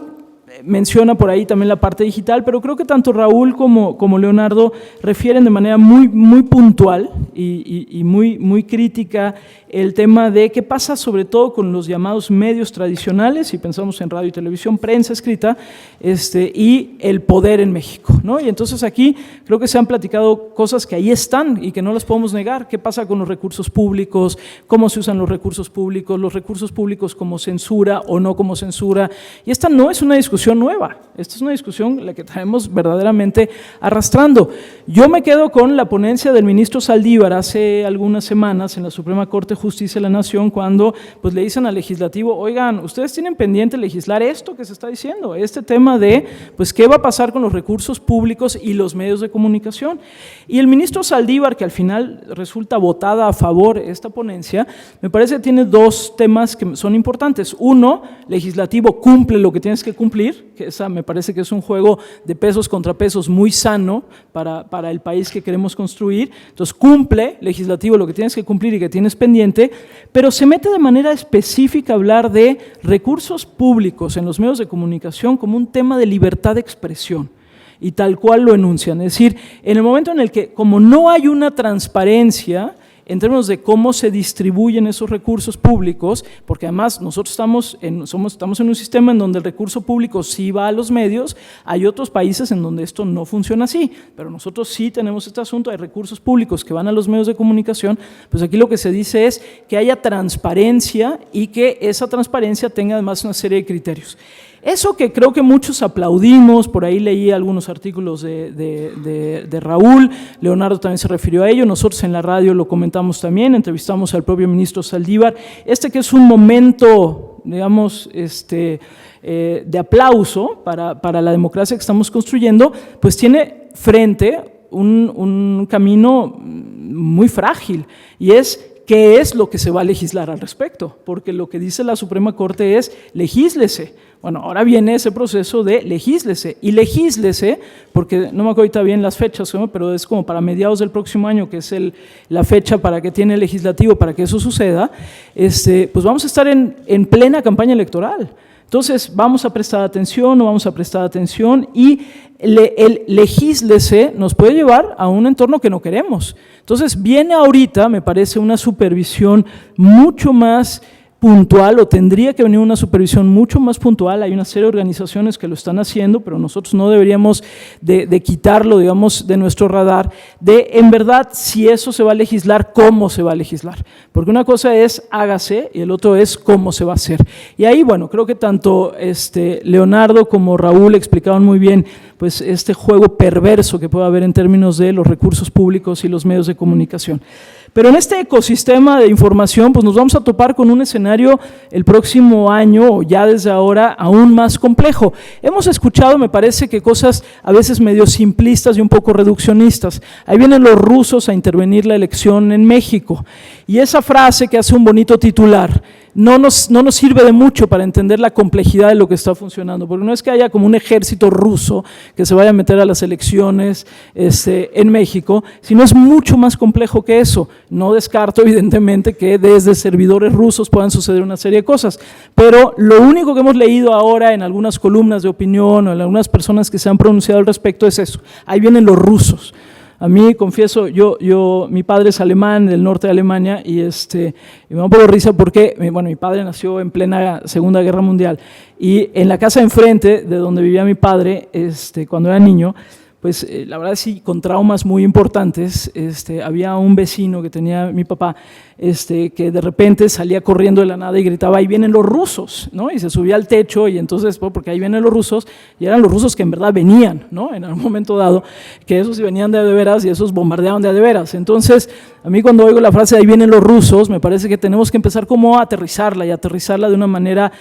menciona por ahí también la parte digital, pero creo que tanto Raúl como Leonardo refieren de manera muy, muy puntual y muy crítica el tema de qué pasa sobre todo con los llamados medios tradicionales, si pensamos en radio y televisión, prensa escrita, y el poder en México, ¿no? Y entonces aquí creo que se han platicado cosas que ahí están y que no las podemos negar. ¿Qué pasa con los recursos públicos? ¿Cómo se usan los recursos públicos como censura o no como censura? Y esta no es una discusión nueva, esta es una discusión la que traemos verdaderamente arrastrando. Yo me quedo con la ponencia del ministro Saldívar hace algunas semanas en la Suprema Corte de Justicia de la Nación, cuando pues le dicen al legislativo, oigan, ustedes tienen pendiente legislar esto que se está diciendo, este tema de pues qué va a pasar con los recursos públicos y los medios de comunicación. Y el ministro Saldívar, que al final resulta votada a favor esta ponencia, me parece que tiene 2 temas que son importantes. Uno, legislativo, cumple lo que tienes que cumplir, que esa me parece que es un juego de pesos contra pesos muy sano para el país que queremos construir. Entonces cumple, legislativo, lo que tienes que cumplir y que tienes pendiente, pero se mete de manera específica a hablar de recursos públicos en los medios de comunicación como un tema de libertad de expresión, y tal cual lo enuncian. Es decir, en el momento en el que, como no hay una transparencia en términos de cómo se distribuyen esos recursos públicos, porque además nosotros estamos en un sistema en donde el recurso público sí va a los medios, hay otros países en donde esto no funciona así, pero nosotros sí tenemos este asunto, hay recursos públicos que van a los medios de comunicación, pues aquí lo que se dice es que haya transparencia y que esa transparencia tenga además una serie de criterios. Eso que creo que muchos aplaudimos, por ahí leí algunos artículos de Raúl, Leonardo también se refirió a ello, nosotros en la radio lo comentamos también, entrevistamos al propio ministro Saldívar, que es un momento, digamos, de aplauso para la democracia que estamos construyendo, pues tiene frente un camino muy frágil, y es ¿qué es lo que se va a legislar al respecto? Porque lo que dice la Suprema Corte es legíslese. Bueno, ahora viene ese proceso de legíslese, y legíslese, porque no me acuerdo ahorita bien las fechas, pero es como para mediados del próximo año, que es la fecha para que tiene el legislativo para que eso suceda, pues vamos a estar en plena campaña electoral. Entonces, ¿vamos a prestar atención o no vamos a prestar atención? Y el legíslese nos puede llevar a un entorno que no queremos. Entonces, viene ahorita, me parece, una supervisión mucho más puntual, o tendría que venir una supervisión mucho más puntual. Hay una serie de organizaciones que lo están haciendo, pero nosotros no deberíamos de quitarlo, digamos, de nuestro radar, de en verdad si eso se va a legislar, cómo se va a legislar, porque una cosa es hágase y el otro es cómo se va a hacer. Y ahí, bueno, creo que tanto Leonardo como Raúl explicaron muy bien pues este juego perverso que puede haber en términos de los recursos públicos y los medios de comunicación. Pero en este ecosistema de información, pues nos vamos a topar con un escenario el próximo año, o ya desde ahora, aún más complejo. Hemos escuchado, me parece, que cosas a veces medio simplistas y un poco reduccionistas. Ahí vienen los rusos a intervenir la elección en México. Y esa frase que hace un bonito titular, no nos sirve de mucho para entender la complejidad de lo que está funcionando, porque no es que haya como un ejército ruso que se vaya a meter a las elecciones en México, sino es mucho más complejo que eso. No descarto, evidentemente, que desde servidores rusos puedan suceder una serie de cosas, pero lo único que hemos leído ahora en algunas columnas de opinión o en algunas personas que se han pronunciado al respecto es eso: ahí vienen los rusos. A mí, confieso, mi padre es alemán, del norte de Alemania, y me da un poco de risa porque, bueno, mi padre nació en plena Segunda Guerra Mundial, y en la casa de enfrente, de donde vivía mi padre, cuando era niño, pues la verdad sí, con traumas muy importantes, había un vecino que tenía mi papá, que de repente salía corriendo de la nada y gritaba, ahí vienen los rusos, ¿no? Y se subía al techo, y entonces, porque ahí vienen los rusos, y eran los rusos que en verdad venían, ¿no? En algún momento dado, que esos sí venían de veras y esos bombardeaban de veras. Entonces, a mí cuando oigo la frase, ahí vienen los rusos, me parece que tenemos que empezar como a aterrizarla, y aterrizarla de una manera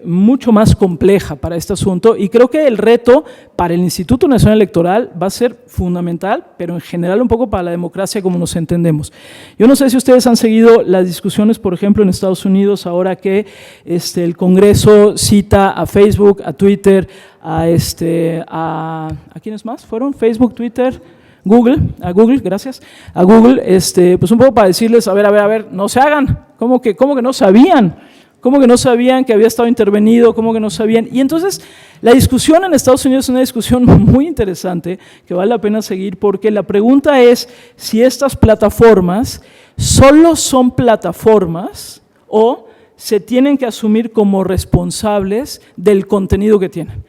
mucho más compleja para este asunto, y creo que el reto para el Instituto Nacional Electoral va a ser fundamental, pero en general un poco para la democracia como nos entendemos. Yo no sé si ustedes han seguido las discusiones, por ejemplo, en Estados Unidos, ahora que el Congreso cita a Facebook, a Twitter, ¿a quiénes más fueron? Facebook, Twitter, Google, gracias, a Google, pues un poco para decirles, a ver, no se hagan, ¿cómo que no sabían? ¿Cómo que no sabían que había estado intervenido? ¿Cómo que no sabían? Y entonces la discusión en Estados Unidos es una discusión muy interesante que vale la pena seguir, porque la pregunta es si estas plataformas solo son plataformas o se tienen que asumir como responsables del contenido que tienen.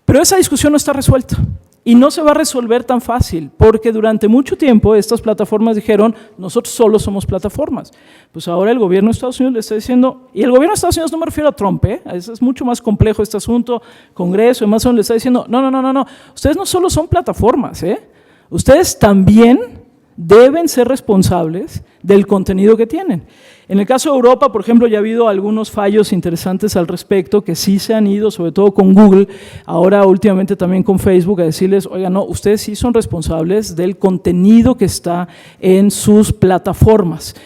Pero esa discusión no está resuelta. Y no se va a resolver tan fácil, porque durante mucho tiempo estas plataformas dijeron, nosotros solo somos plataformas. Pues ahora el gobierno de Estados Unidos le está diciendo, y el gobierno de Estados Unidos no me refiero a Trump, es mucho más complejo este asunto, Congreso, además le está diciendo, no, ustedes no solo son plataformas, ustedes también deben ser responsables del contenido que tienen. En el caso de Europa, por ejemplo, ya ha habido algunos fallos interesantes al respecto que sí se han ido, sobre todo con Google, ahora últimamente también con Facebook, a decirles, oigan, no, ustedes sí son responsables del contenido que está en sus plataformas.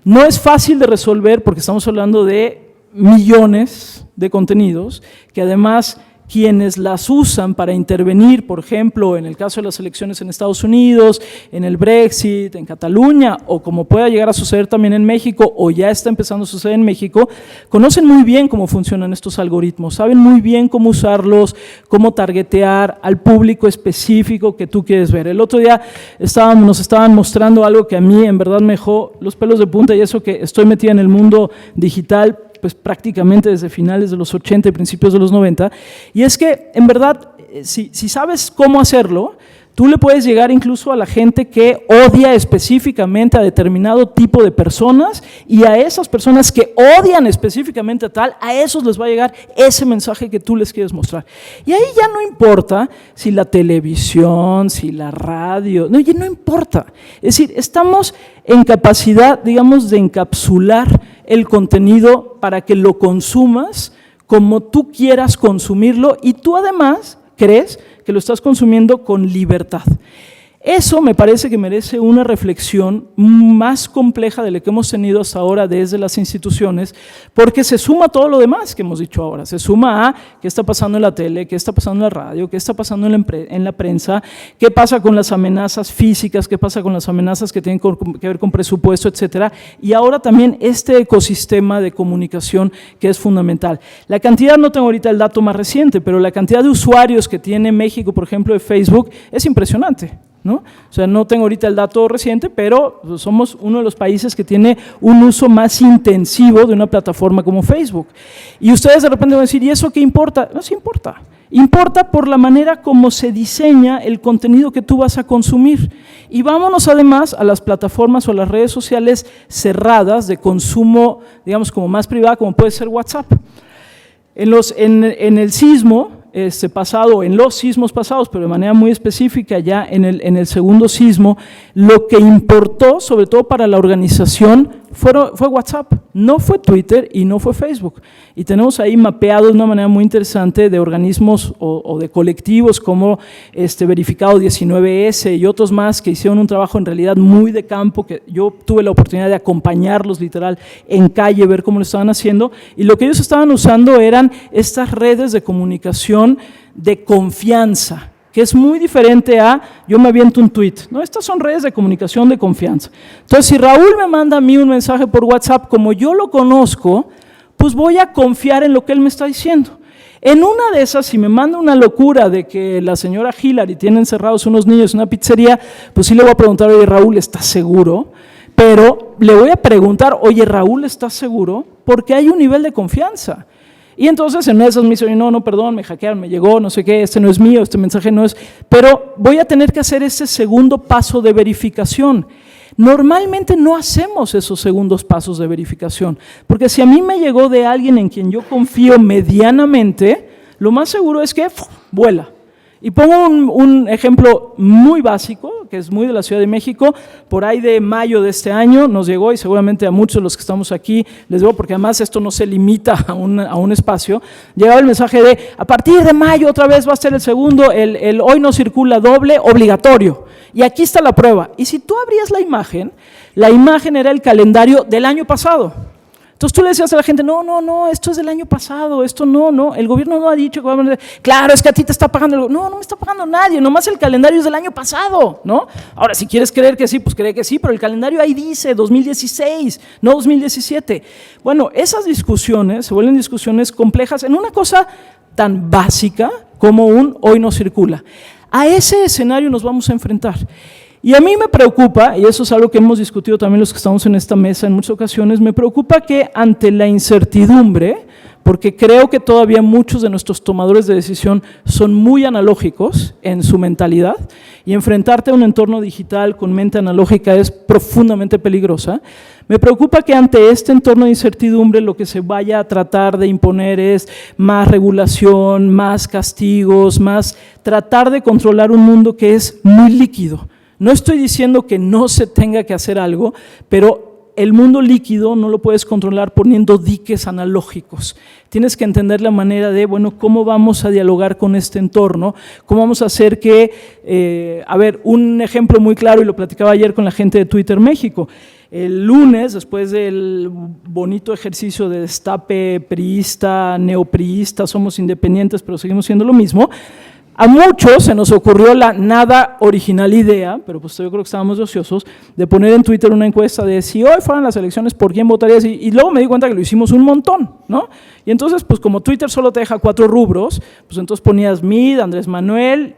No es fácil de resolver porque estamos hablando de millones de contenidos que además quienes las usan para intervenir, por ejemplo, en el caso de las elecciones en Estados Unidos, en el Brexit, en Cataluña, o como pueda llegar a suceder también en México, o ya está empezando a suceder en México, conocen muy bien cómo funcionan estos algoritmos, saben muy bien cómo usarlos, cómo targetear al público específico que tú quieres ver. El otro día nos estaban mostrando algo que a mí en verdad me dejó los pelos de punta, y eso que estoy metida en el mundo digital pues prácticamente desde finales de los 80 y principios de los 90, y es que en verdad si sabes cómo hacerlo, tú le puedes llegar incluso a la gente que odia específicamente a determinado tipo de personas, y a esas personas que odian específicamente a tal, a esos les va a llegar ese mensaje que tú les quieres mostrar. Y ahí ya no importa si la televisión, si la radio, no, ya no importa. Es decir, estamos en capacidad, digamos, de encapsular el contenido para que lo consumas como tú quieras consumirlo, y tú además crees que lo estás consumiendo con libertad. Eso me parece que merece una reflexión más compleja de la que hemos tenido hasta ahora desde las instituciones, porque se suma todo lo demás que hemos dicho ahora, se suma a qué está pasando en la tele, qué está pasando en la radio, qué está pasando en la prensa, qué pasa con las amenazas físicas, qué pasa con las amenazas que tienen que ver con presupuesto, etcétera, y ahora también este ecosistema de comunicación que es fundamental. La cantidad, no tengo ahorita el dato más reciente, pero la cantidad de usuarios que tiene México, por ejemplo, de Facebook, es impresionante, ¿no? O sea, no tengo ahorita el dato reciente, pero somos uno de los países que tiene un uso más intensivo de una plataforma como Facebook. Y ustedes de repente van a decir, ¿y eso qué importa? No, sí importa. Importa por la manera como se diseña el contenido que tú vas a consumir. Y vámonos además a las plataformas o a las redes sociales cerradas de consumo, digamos, como más privada, como puede ser WhatsApp. En el sismo pasado, en los sismos pasados, pero de manera muy específica ya en el segundo sismo, lo que importó, sobre todo para la organización, fue WhatsApp, no fue Twitter y no fue Facebook. Y tenemos ahí mapeado de una manera muy interesante de organismos o de colectivos como Verificado 19S y otros más que hicieron un trabajo en realidad muy de campo, que yo tuve la oportunidad de acompañarlos literal en calle, ver cómo lo estaban haciendo, y lo que ellos estaban usando eran estas redes de comunicación de confianza, que es muy diferente a yo me aviento un tweet, ¿no? Estas son redes de comunicación de confianza. Entonces, si Raúl me manda a mí un mensaje por WhatsApp, como yo lo conozco, pues voy a confiar en lo que él me está diciendo. En una de esas, si me manda una locura de que la señora Hillary tiene encerrados unos niños en una pizzería, pues sí le voy a preguntar, oye Raúl, ¿estás seguro? Pero le voy a preguntar, oye Raúl, ¿estás seguro? Porque hay un nivel de confianza. Y entonces en una de esas me dice, no, perdón, me hackearon, me llegó, no sé qué, este no es mío, este mensaje no es, pero voy a tener que hacer ese segundo paso de verificación. Normalmente no hacemos esos segundos pasos de verificación, porque si a mí me llegó de alguien en quien yo confío medianamente, lo más seguro es que vuela. Y pongo un ejemplo muy básico, que es muy de la Ciudad de México, por ahí de mayo de este año nos llegó, y seguramente a muchos de los que estamos aquí les digo, porque además esto no se limita a un espacio, llegaba el mensaje de, a partir de mayo otra vez va a ser el segundo, el hoy no circula doble, obligatorio, y aquí está la prueba. Y si tú abrías la imagen era el calendario del año pasado. Entonces tú le decías a la gente, no, esto es del año pasado, esto no, el gobierno no ha dicho que va a venir. Claro, es que a ti te está pagando, no me está pagando nadie, nomás el calendario es del año pasado, ¿no? Ahora, si quieres creer que sí, pues cree que sí, pero el calendario ahí dice 2016, no 2017. Bueno, esas discusiones se vuelven discusiones complejas en una cosa tan básica como un hoy no circula. A ese escenario nos vamos a enfrentar. Y a mí me preocupa, y eso es algo que hemos discutido también los que estamos en esta mesa en muchas ocasiones, me preocupa que ante la incertidumbre, porque creo que todavía muchos de nuestros tomadores de decisión son muy analógicos en su mentalidad, y enfrentarte a un entorno digital con mente analógica es profundamente peligrosa. Me preocupa que ante este entorno de incertidumbre lo que se vaya a tratar de imponer es más regulación, más castigos, más tratar de controlar un mundo que es muy líquido. No estoy diciendo que no se tenga que hacer algo, pero el mundo líquido no lo puedes controlar poniendo diques analógicos. Tienes que entender la manera de, cómo vamos a dialogar con este entorno, cómo vamos a hacer que, un ejemplo muy claro, y lo platicaba ayer con la gente de Twitter México, el lunes, después del bonito ejercicio de destape priista, neopriista, somos independientes pero seguimos siendo lo mismo, a muchos se nos ocurrió la nada original idea, pero pues yo creo que estábamos ociosos, de poner en Twitter una encuesta de si hoy fueran las elecciones, ¿por quién votarías? Y luego me di cuenta que lo hicimos un montón, ¿no? Y entonces, pues como Twitter solo te deja 4 rubros, pues entonces ponías Mid, Andrés Manuel,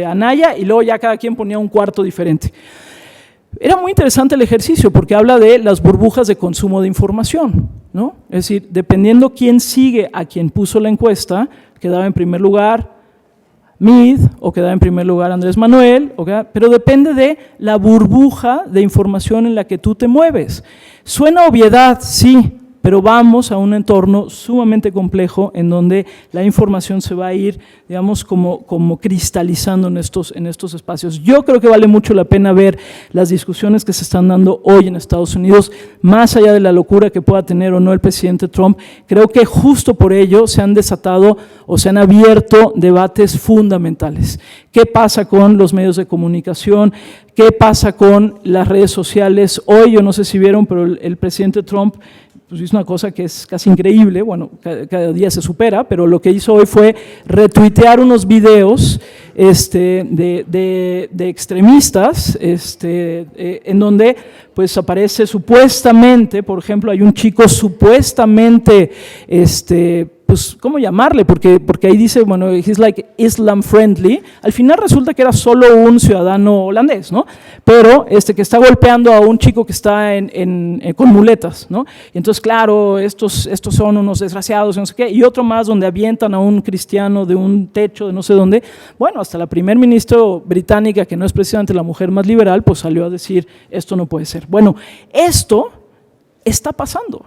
Anaya, y luego ya cada quien ponía un cuarto diferente. Era muy interesante el ejercicio porque habla de las burbujas de consumo de información, ¿no? Es decir, dependiendo quién sigue a quien puso la encuesta, quedaba en primer lugar Mid, o quedaba en primer lugar Andrés Manuel, pero depende de la burbuja de información en la que tú te mueves. Suena obviedad, sí, pero vamos a un entorno sumamente complejo en donde la información se va a ir, digamos, como cristalizando en estos espacios. Yo creo que vale mucho la pena ver las discusiones que se están dando hoy en Estados Unidos, más allá de la locura que pueda tener o no el presidente Trump. Creo que justo por ello se han desatado o se han abierto debates fundamentales. ¿Qué pasa con los medios de comunicación? ¿Qué pasa con las redes sociales? Hoy, yo no sé si vieron, pero el presidente Trump pues hizo una cosa que es casi increíble, bueno, cada día se supera, pero lo que hizo hoy fue retuitear unos videos de extremistas, en donde pues aparece supuestamente, por ejemplo, hay un chico supuestamente, pues, ¿cómo llamarle? Porque ahí dice, bueno, he's like Islam friendly. Al final resulta que era solo un ciudadano holandés, ¿no? Pero que está golpeando a un chico que está con muletas, ¿no? Y entonces, claro, estos son unos desgraciados, no sé qué. Y otro más donde avientan a un cristiano de un techo de no sé dónde. Bueno, hasta la primer ministro británica, que no es precisamente la mujer más liberal, pues salió a decir, esto no puede ser. Bueno, esto está pasando,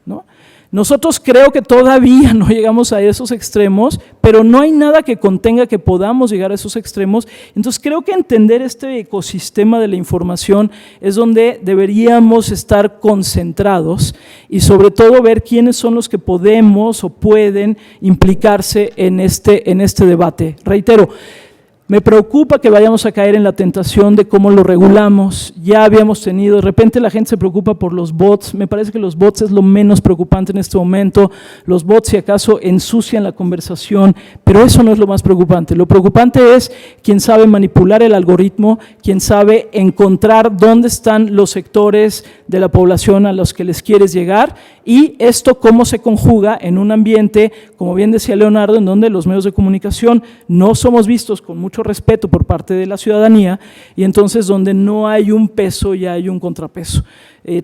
¿no? Nosotros creo que todavía no llegamos a esos extremos, pero no hay nada que contenga que podamos llegar a esos extremos. Entonces creo que entender este ecosistema de la información es donde deberíamos estar concentrados y sobre todo ver quiénes son los que podemos o pueden implicarse en este debate. Reitero, me preocupa que vayamos a caer en la tentación de cómo lo regulamos. Ya habíamos tenido, de repente la gente se preocupa por los bots. Me parece que los bots es lo menos preocupante en este momento. Los bots, si acaso, ensucian la conversación, pero eso no es lo más preocupante. Lo preocupante es quien sabe manipular el algoritmo, quien sabe encontrar dónde están los sectores de la población a los que les quieres llegar y esto cómo se conjuga en un ambiente, como bien decía Leonardo, en donde los medios de comunicación no somos vistos con mucho respeto por parte de la ciudadanía y entonces donde no hay un peso y hay un contrapeso.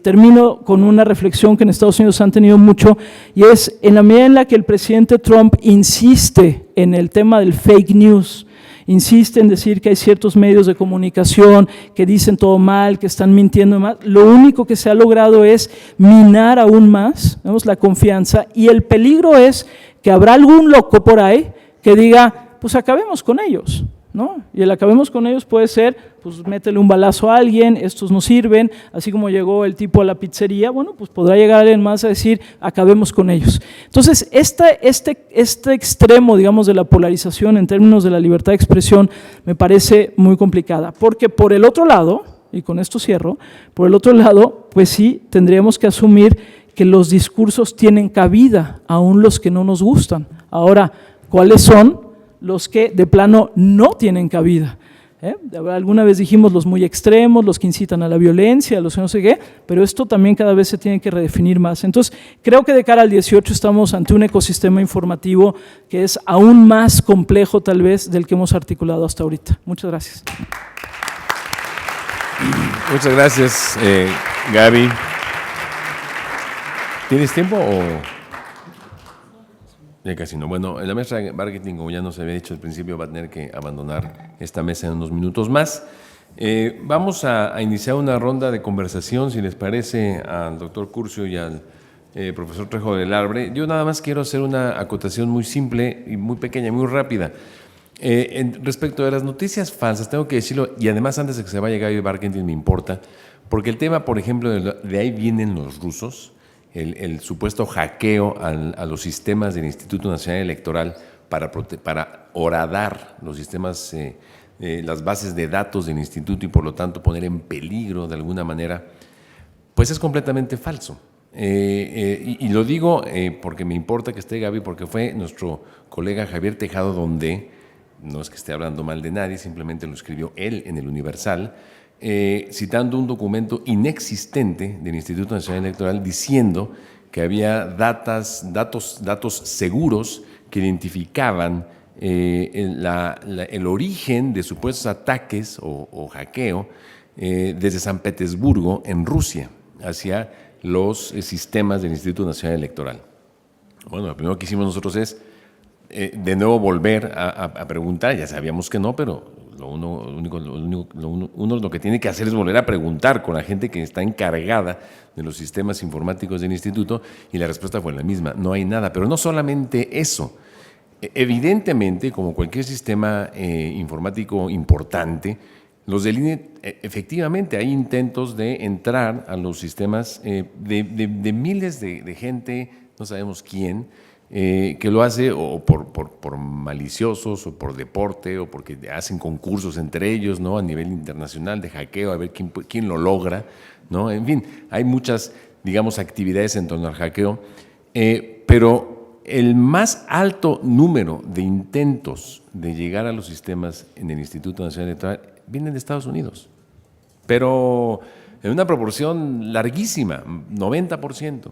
Termino con una reflexión que en Estados Unidos han tenido mucho y es en la medida en la que el presidente Trump insiste en el tema del fake news, insiste en decir que hay ciertos medios de comunicación que dicen todo mal, que están mintiendo más, lo único que se ha logrado es minar aún más, vemos, la confianza y el peligro es que habrá algún loco por ahí que diga, pues acabemos con ellos, ¿no? Y el acabemos con ellos puede ser, pues métele un balazo a alguien, estos no sirven, así como llegó el tipo a la pizzería, bueno, pues podrá llegar alguien más a decir, acabemos con ellos. Entonces, este extremo, digamos, de la polarización en términos de la libertad de expresión me parece muy complicada, porque por el otro lado, y con esto cierro, por el otro lado, pues sí, tendríamos que asumir que los discursos tienen cabida, aún los que no nos gustan. Ahora, ¿cuáles son los que de plano no tienen cabida? Alguna vez dijimos los muy extremos, los que incitan a la violencia, los que no sé qué, pero esto también cada vez se tiene que redefinir más. Entonces, creo que de cara al 18 estamos ante un ecosistema informativo que es aún más complejo tal vez del que hemos articulado hasta ahorita. Muchas gracias. Muchas gracias, Gaby. ¿Tienes tiempo o...? Ya casi no. Bueno, la maestra de marketing, como ya nos había dicho al principio, va a tener que abandonar esta mesa en unos minutos más. Vamos a iniciar una ronda de conversación, si les parece, al doctor Curcio y al profesor Trejo del Arbre. Yo nada más quiero hacer una acotación muy simple y muy pequeña, muy rápida. Respecto de las noticias falsas, tengo que decirlo, y además antes de que se vaya Gaby Barkentin me importa, porque el tema, por ejemplo, de ahí vienen los rusos, el supuesto hackeo a los sistemas del Instituto Nacional Electoral para horadar los sistemas, las bases de datos del instituto y por lo tanto poner en peligro de alguna manera, Pues es completamente falso. Y lo digo porque me importa que esté Gaby, porque fue nuestro colega Javier Tejado donde, no es que esté hablando mal de nadie, simplemente lo escribió él en el Universal, citando un documento inexistente del Instituto Nacional Electoral diciendo que había datos seguros que identificaban el origen de supuestos ataques o hackeo desde San Petersburgo en Rusia hacia los sistemas del Instituto Nacional Electoral. Bueno, lo primero que hicimos nosotros es de nuevo volver a preguntar, ya sabíamos que no, pero lo que tiene que hacer es volver a preguntar con la gente que está encargada de los sistemas informáticos del instituto, y la respuesta fue la misma, no hay nada. Pero no solamente eso, evidentemente, como cualquier sistema informático importante, los del INE, efectivamente, hay intentos de entrar a los sistemas de miles de gente, no sabemos quién, que lo hace o por maliciosos o por deporte o porque hacen concursos entre ellos, ¿no? A nivel internacional de hackeo, a ver quién lo logra, ¿no? En fin, hay muchas, digamos, actividades en torno al hackeo, pero el más alto número de intentos de llegar a los sistemas en el Instituto Nacional Electoral vienen de Estados Unidos, pero en una proporción larguísima, 90%.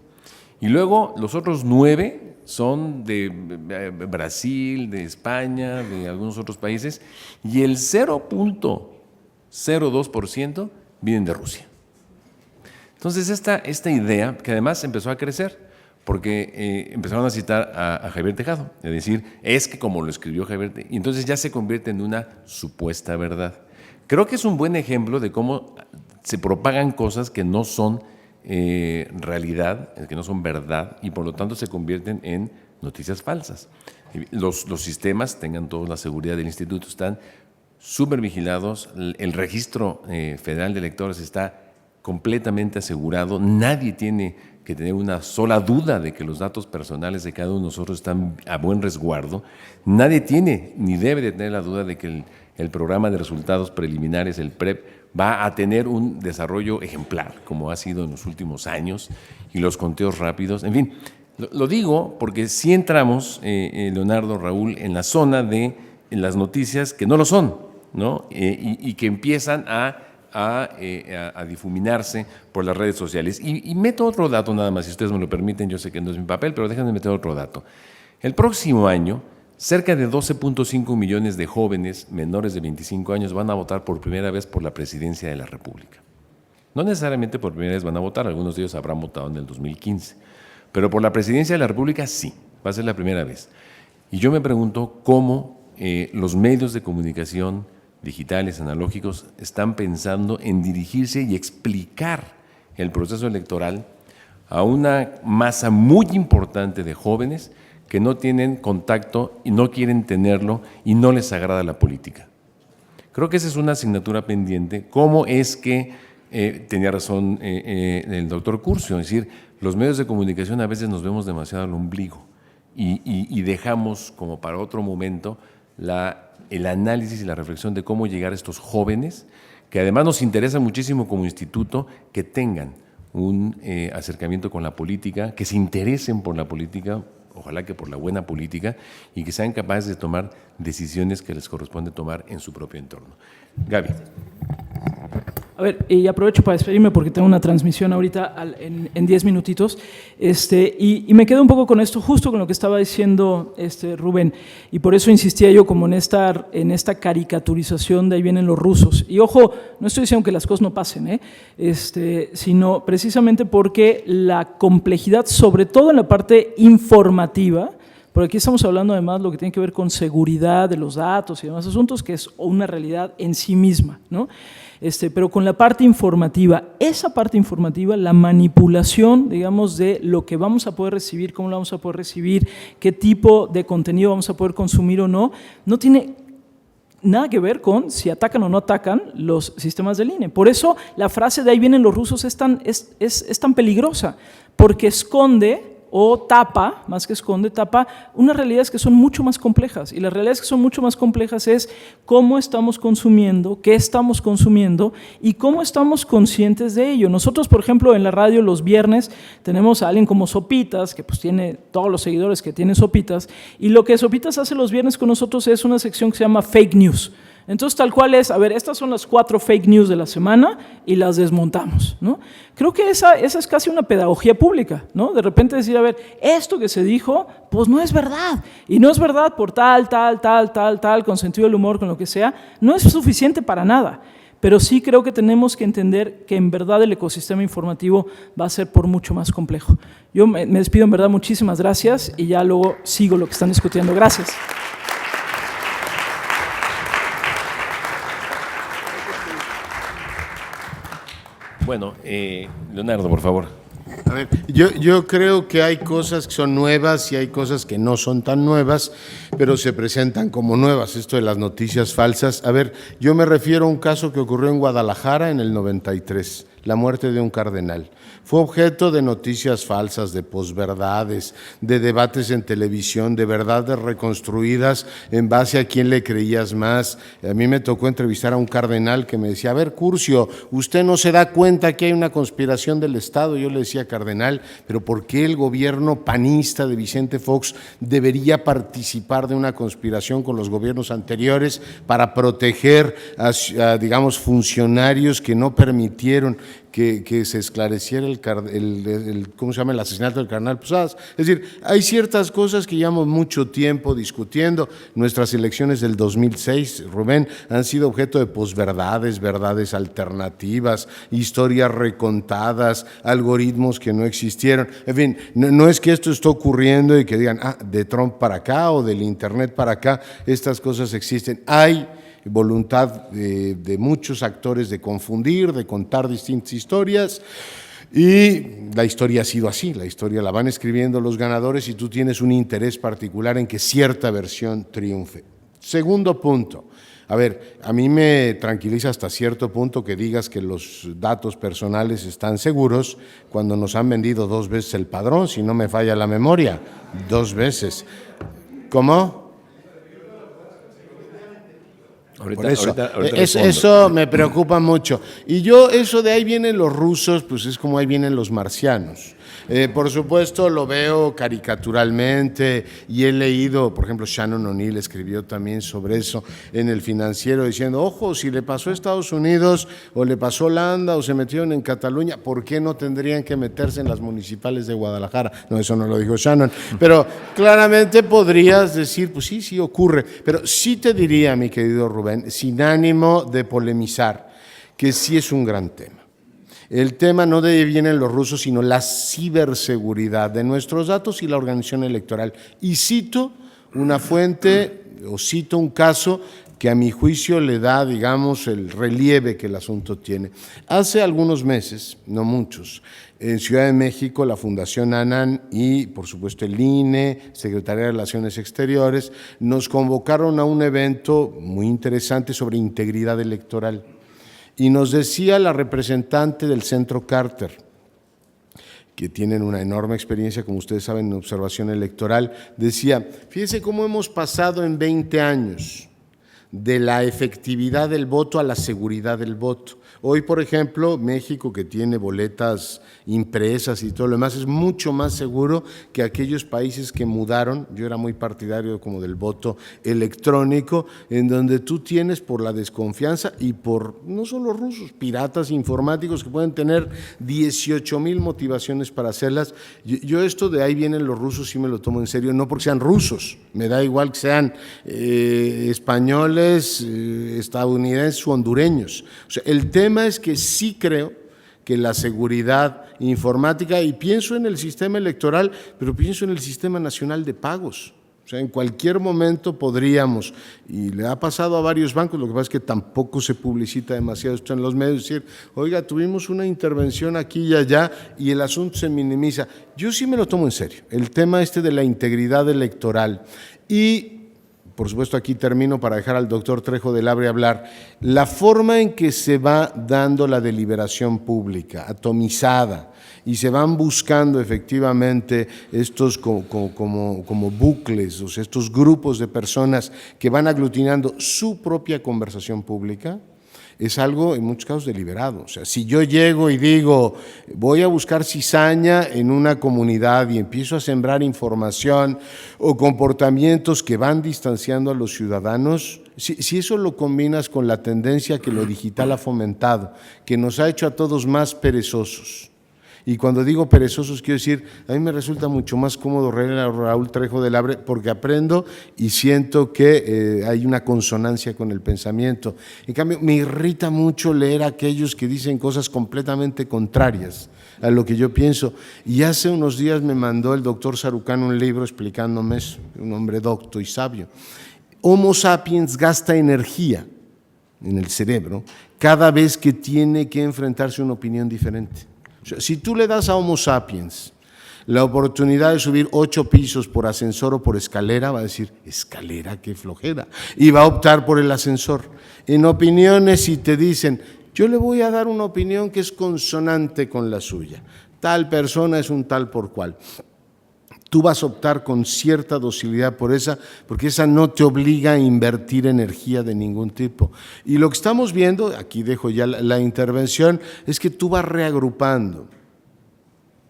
Y luego los otros 9 son de Brasil, de España, de algunos otros países, y el 0.02% vienen de Rusia. Entonces esta idea, que además empezó a crecer, porque empezaron a citar a Javier Tejado, es decir, es que como lo escribió Javier Tejado, y entonces ya se convierte en una supuesta verdad. Creo que es un buen ejemplo de cómo se propagan cosas que no son realidad, que no son verdad, y por lo tanto se convierten en noticias falsas. Los sistemas, tengan toda la seguridad del instituto, están súper vigilados, el registro federal de electores está completamente asegurado, nadie tiene que tener una sola duda de que los datos personales de cada uno de nosotros están a buen resguardo, nadie tiene ni debe de tener la duda de que el programa de resultados preliminares, el PREP, va a tener un desarrollo ejemplar, como ha sido en los últimos años, y los conteos rápidos. En fin, lo digo porque sí entramos, Leonardo, Raúl, en la zona de las noticias que no lo son, ¿no? Y que empiezan a difuminarse por las redes sociales. Y meto otro dato nada más, si ustedes me lo permiten, yo sé que no es mi papel, pero déjenme meter otro dato. El próximo año, cerca de 12.5 millones de jóvenes menores de 25 años van a votar por primera vez por la presidencia de la República. No necesariamente por primera vez van a votar, algunos de ellos habrán votado en el 2015, pero por la presidencia de la República sí, va a ser la primera vez. Y yo me pregunto cómo los medios de comunicación digitales, analógicos, están pensando en dirigirse y explicar el proceso electoral a una masa muy importante de jóvenes que no tienen contacto y no quieren tenerlo y no les agrada la política. Creo que esa es una asignatura pendiente. ¿Cómo es que, tenía razón el doctor Curcio, es decir, los medios de comunicación a veces nos vemos demasiado al ombligo y dejamos como para otro momento el análisis y la reflexión de cómo llegar a estos jóvenes, que además nos interesa muchísimo como instituto que tengan un acercamiento con la política, que se interesen por la política, ojalá que por la buena política, y que sean capaces de tomar decisiones que les corresponde tomar en su propio entorno. Gaby. A ver, y aprovecho para despedirme porque tengo una transmisión ahorita en 10 minutitos, y me quedo un poco con esto, justo con lo que estaba diciendo Rubén, y por eso insistía yo como en esta caricaturización de ahí vienen los rusos. Y ojo, no estoy diciendo que las cosas no pasen, sino precisamente porque la complejidad, sobre todo en la parte informativa, porque aquí estamos hablando además de lo que tiene que ver con seguridad de los datos y demás asuntos, que es una realidad en sí misma, ¿no? Pero con la parte informativa, esa parte informativa, la manipulación, digamos, de lo que vamos a poder recibir, cómo lo vamos a poder recibir, qué tipo de contenido vamos a poder consumir o no, no tiene nada que ver con si atacan o no atacan los sistemas del INE. Por eso la frase de ahí vienen los rusos es tan peligrosa, porque esconde o tapa, más que esconde, tapa unas realidades que son mucho más complejas. Y las realidades que son mucho más complejas es cómo estamos consumiendo, qué estamos consumiendo y cómo estamos conscientes de ello. Nosotros, por ejemplo, en la radio los viernes tenemos a alguien como Sopitas, que pues tiene todos los seguidores que tiene Sopitas, y lo que Sopitas hace los viernes con nosotros es una sección que se llama Fake News. Entonces, tal cual es, a ver, estas son las 4 fake news de la semana y las desmontamos, ¿no? Creo que esa es casi una pedagogía pública, ¿no? De repente decir, a ver, esto que se dijo, pues no es verdad. Y no es verdad por tal, con sentido del humor, con lo que sea, no es suficiente para nada. Pero sí creo que tenemos que entender que en verdad el ecosistema informativo va a ser por mucho más complejo. Yo me despido, en verdad, muchísimas gracias y ya luego sigo lo que están discutiendo. Gracias. Bueno, Leonardo, por favor. A ver, yo creo que hay cosas que son nuevas y hay cosas que no son tan nuevas, pero se presentan como nuevas, esto de las noticias falsas. A ver, yo me refiero a un caso que ocurrió en Guadalajara en el 93, la muerte de un cardenal. Fue objeto de noticias falsas, de posverdades, de debates en televisión, de verdades reconstruidas en base a quién le creías más. A mí me tocó entrevistar a un cardenal que me decía, a ver, Curcio, ¿usted no se da cuenta que hay una conspiración del Estado? Yo le decía, cardenal, pero ¿por qué el gobierno panista de Vicente Fox debería participar de una conspiración con los gobiernos anteriores para proteger a digamos, funcionarios que no permitieron que se esclareciera ¿cómo se llama?, el asesinato del cardenal Posadas? Es decir, hay ciertas cosas que llevamos mucho tiempo discutiendo. Nuestras elecciones del 2006, Rubén, han sido objeto de posverdades, verdades alternativas, historias recontadas, algoritmos que no existieron. En fin, no es que esto esté ocurriendo y que digan, de Trump para acá o del Internet para acá, estas cosas existen. Hay voluntad de muchos actores de confundir, de contar distintas historias, y la historia ha sido así, la historia la van escribiendo los ganadores y tú tienes un interés particular en que cierta versión triunfe. Segundo punto, a ver, a mí me tranquiliza hasta cierto punto que digas que los datos personales están seguros cuando nos han vendido 2 veces el padrón, si no me falla la memoria, 2 veces. ¿Cómo? Eso me preocupa mucho. Y eso de ahí vienen los rusos, pues es como ahí vienen los marcianos. Por supuesto lo veo caricaturalmente y he leído, por ejemplo, Shannon O'Neill escribió también sobre eso en El Financiero diciendo, ojo, si le pasó a Estados Unidos o le pasó a Holanda o se metieron en Cataluña, ¿por qué no tendrían que meterse en las municipales de Guadalajara? No, eso no lo dijo Shannon, pero claramente podrías decir, pues sí ocurre, pero sí te diría, mi querido Rubén, sin ánimo de polemizar, que sí es un gran tema. El tema no de ahí vienen los rusos, sino la ciberseguridad de nuestros datos y la organización electoral. Y cito una fuente, o cito un caso que a mi juicio le da, digamos, el relieve que el asunto tiene. Hace algunos meses, no muchos, en Ciudad de México, la Fundación ANAN y, por supuesto, el INE, Secretaría de Relaciones Exteriores, nos convocaron a un evento muy interesante sobre integridad electoral. Y nos decía la representante del Centro Carter, que tienen una enorme experiencia, como ustedes saben, en observación electoral, decía, fíjense cómo hemos pasado en 20 años de la efectividad del voto a la seguridad del voto. Hoy, por ejemplo, México, que tiene boletas impresas y todo lo demás, es mucho más seguro que aquellos países que mudaron. Yo era muy partidario como del voto electrónico, en donde tú tienes por la desconfianza y por, no solo rusos, piratas informáticos que pueden tener 18,000 motivaciones para hacerlas. Yo esto de ahí vienen los rusos sí me lo tomo en serio, no porque sean rusos, me da igual que sean españoles, estadounidenses o hondureños. O sea, el tema es que sí creo que la seguridad informática, y pienso en el sistema electoral, pero pienso en el sistema nacional de pagos. O sea, en cualquier momento podríamos, y le ha pasado a varios bancos, lo que pasa es que tampoco se publicita demasiado esto en los medios, decir, oiga, tuvimos una intervención aquí y allá y el asunto se minimiza. Yo sí me lo tomo en serio, el tema de la integridad electoral. Y por supuesto aquí termino para dejar al doctor Trejo del Abre hablar, la forma en que se va dando la deliberación pública, atomizada, y se van buscando efectivamente estos como bucles, o sea, estos grupos de personas que van aglutinando su propia conversación pública, es algo en muchos casos deliberado. O sea, si yo llego y digo, voy a buscar cizaña en una comunidad y empiezo a sembrar información o comportamientos que van distanciando a los ciudadanos, si eso lo combinas con la tendencia que lo digital ha fomentado, que nos ha hecho a todos más perezosos. Y cuando digo perezosos, quiero decir, a mí me resulta mucho más cómodo leer a Raúl Trejo del Abre porque aprendo y siento que hay una consonancia con el pensamiento. En cambio, me irrita mucho leer a aquellos que dicen cosas completamente contrarias a lo que yo pienso. Y hace unos días me mandó el doctor Sarucán un libro explicándome eso, un hombre docto y sabio. Homo sapiens gasta energía en el cerebro cada vez que tiene que enfrentarse a una opinión diferente. Si tú le das a Homo sapiens la oportunidad de subir 8 pisos por ascensor o por escalera, va a decir, escalera, qué flojera, y va a optar por el ascensor. En opiniones, si te dicen, yo le voy a dar una opinión que es consonante con la suya, tal persona es un tal por cual, tú vas a optar con cierta docilidad por esa, porque esa no te obliga a invertir energía de ningún tipo. Y lo que estamos viendo, aquí dejo ya la intervención, es que tú vas reagrupando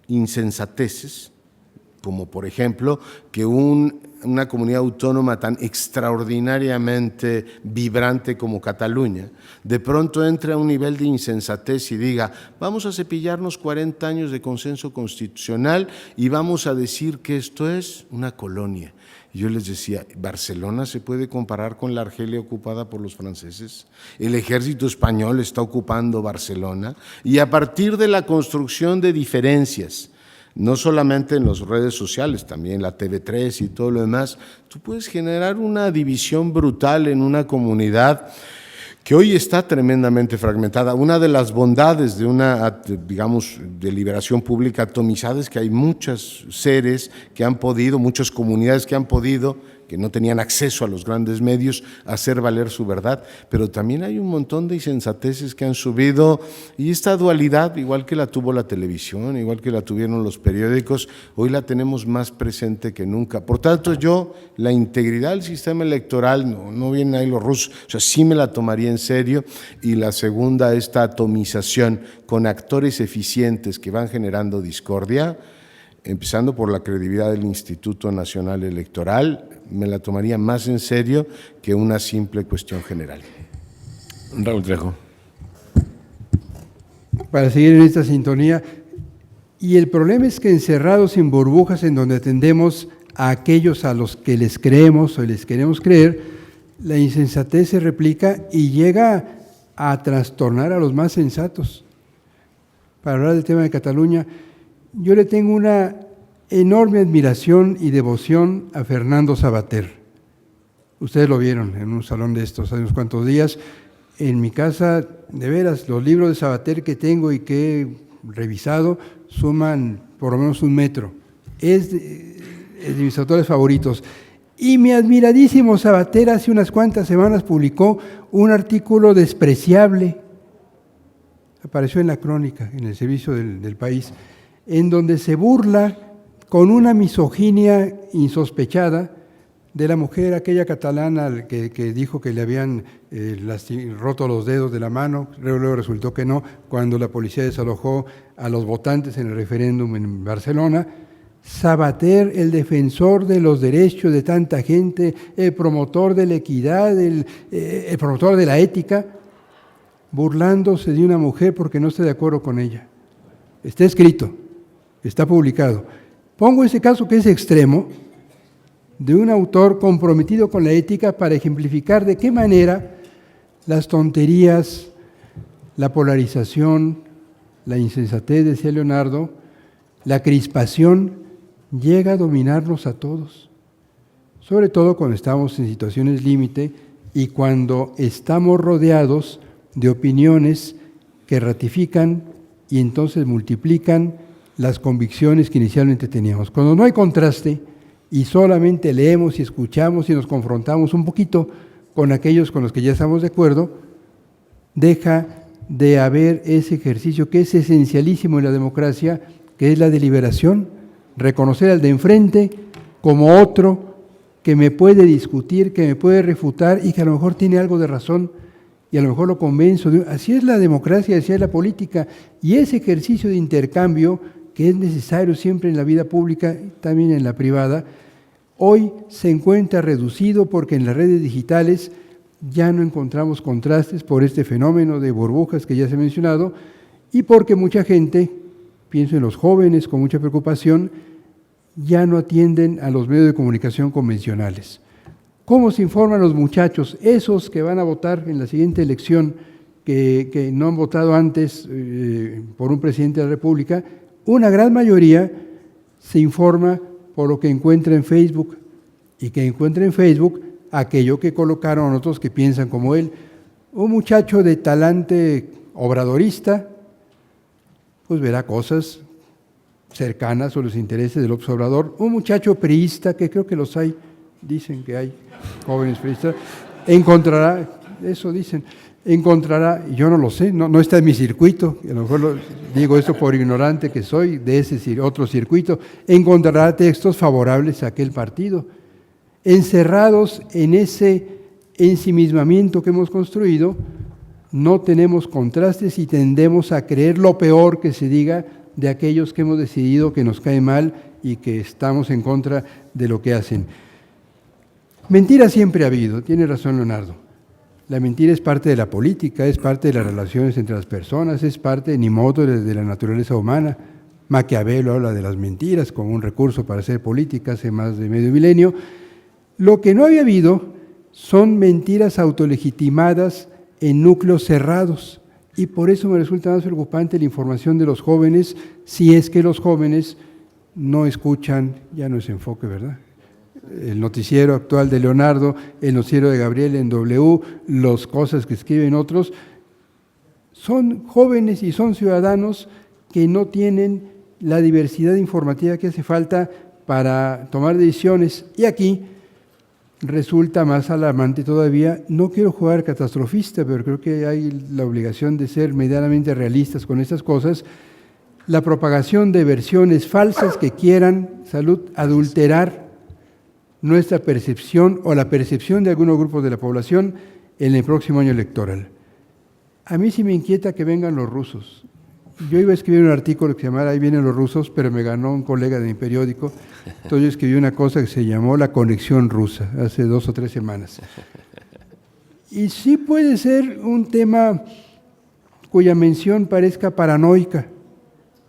insensateces, como por ejemplo que una comunidad autónoma tan extraordinariamente vibrante como Cataluña, de pronto entre a un nivel de insensatez y diga, vamos a cepillarnos 40 años de consenso constitucional y vamos a decir que esto es una colonia. Y yo les decía, ¿Barcelona se puede comparar con la Argelia ocupada por los franceses? El ejército español está ocupando Barcelona y a partir de la construcción de diferencias, no solamente en las redes sociales, también la TV3 y todo lo demás, tú puedes generar una división brutal en una comunidad que hoy está tremendamente fragmentada. Una de las bondades de una, digamos, deliberación pública atomizada es que hay muchos seres que han podido, muchas comunidades que han podido, que no tenían acceso a los grandes medios, a hacer valer su verdad, pero también hay un montón de insensateces que han subido, y esta dualidad, igual que la tuvo la televisión, igual que la tuvieron los periódicos, hoy la tenemos más presente que nunca. Por tanto, yo, la integridad del sistema electoral, no vienen ahí los rusos, o sea, sí me la tomaría en serio, y la segunda, esta atomización con actores eficientes que van generando discordia, empezando por la credibilidad del Instituto Nacional Electoral, me la tomaría más en serio que una simple cuestión general. Raúl Trejo. Para seguir en esta sintonía, y el problema es que encerrados en burbujas en donde atendemos a aquellos a los que les creemos o les queremos creer, la insensatez se replica y llega a trastornar a los más sensatos. Para hablar del tema de Cataluña, yo le tengo una enorme admiración y devoción a Fernando Savater. Ustedes lo vieron en un salón de estos hace unos cuantos días. En mi casa, de veras, los libros de Savater que tengo y que he revisado suman por lo menos 1 metro. Es de mis autores favoritos. Y mi admiradísimo Savater hace unas cuantas semanas publicó un artículo despreciable, apareció en la Crónica, en el servicio del País, en donde se burla con una misoginia insospechada de la mujer, aquella catalana que dijo que le habían roto los dedos de la mano, luego resultó que no, cuando la policía desalojó a los votantes en el referéndum en Barcelona. Savater, el defensor de los derechos de tanta gente, el promotor de la equidad, el promotor de la ética, burlándose de una mujer porque no está de acuerdo con ella. Está escrito, está publicado. Pongo ese caso que es extremo, de un autor comprometido con la ética para ejemplificar de qué manera las tonterías, la polarización, la insensatez, decía Leonardo, la crispación llega a dominarnos a todos, sobre todo cuando estamos en situaciones límite y cuando estamos rodeados de opiniones que ratifican y entonces multiplican las convicciones que inicialmente teníamos. Cuando no hay contraste y solamente leemos y escuchamos y nos confrontamos un poquito con aquellos con los que ya estamos de acuerdo, deja de haber ese ejercicio que es esencialísimo en la democracia, que es la deliberación, reconocer al de enfrente como otro que me puede discutir, que me puede refutar y que a lo mejor tiene algo de razón y a lo mejor lo convenzo. Así es la democracia, así es la política, y ese ejercicio de intercambio que es necesario siempre en la vida pública, también en la privada, hoy se encuentra reducido porque en las redes digitales ya no encontramos contrastes por este fenómeno de burbujas que ya se ha mencionado y porque mucha gente, pienso en los jóvenes con mucha preocupación, ya no atienden a los medios de comunicación convencionales. ¿Cómo se informan los muchachos, esos que van a votar en la siguiente elección, que no han votado antes por un presidente de la República? Una gran mayoría se informa por lo que encuentra en Facebook, y que encuentra en Facebook aquello que colocaron otros que piensan como él. Un muchacho de talante obradorista, pues verá cosas cercanas a los intereses del observador. Un muchacho priista, que creo que los hay, dicen que hay jóvenes priistas, encontrará, eso dicen, encontrará, yo no lo sé, no está en mi circuito, a lo mejor digo esto por ignorante que soy, de ese otro circuito, encontrará textos favorables a aquel partido. Encerrados en ese ensimismamiento que hemos construido, no tenemos contrastes y tendemos a creer lo peor que se diga de aquellos que hemos decidido que nos cae mal y que estamos en contra de lo que hacen. Mentira siempre ha habido, tiene razón Leonardo. La mentira es parte de la política, es parte de las relaciones entre las personas, es parte, ni modo, de la naturaleza humana. Maquiavelo habla de las mentiras como un recurso para hacer política hace más de medio milenio. Lo que no había habido son mentiras autolegitimadas en núcleos cerrados, y por eso me resulta más preocupante la información de los jóvenes, si es que los jóvenes no escuchan, ya no es enfoque, ¿verdad?, el noticiero actual de Leonardo, el noticiero de Gabriel en W, las cosas que escriben otros. Son jóvenes y son ciudadanos que no tienen la diversidad informativa que hace falta para tomar decisiones, y aquí resulta más alarmante todavía. No quiero jugar catastrofista, pero creo que hay la obligación de ser medianamente realistas con estas cosas. La propagación de versiones falsas que quieran, adulterar nuestra percepción o la percepción de algunos grupos de la población en el próximo año electoral. A mí sí me inquieta que vengan los rusos. Yo iba a escribir un artículo que se llamara "Ahí vienen los rusos", pero me ganó un colega de mi periódico. Entonces yo escribí una cosa que se llamó "La conexión rusa", hace 2 o 3 semanas. Y sí puede ser un tema cuya mención parezca paranoica.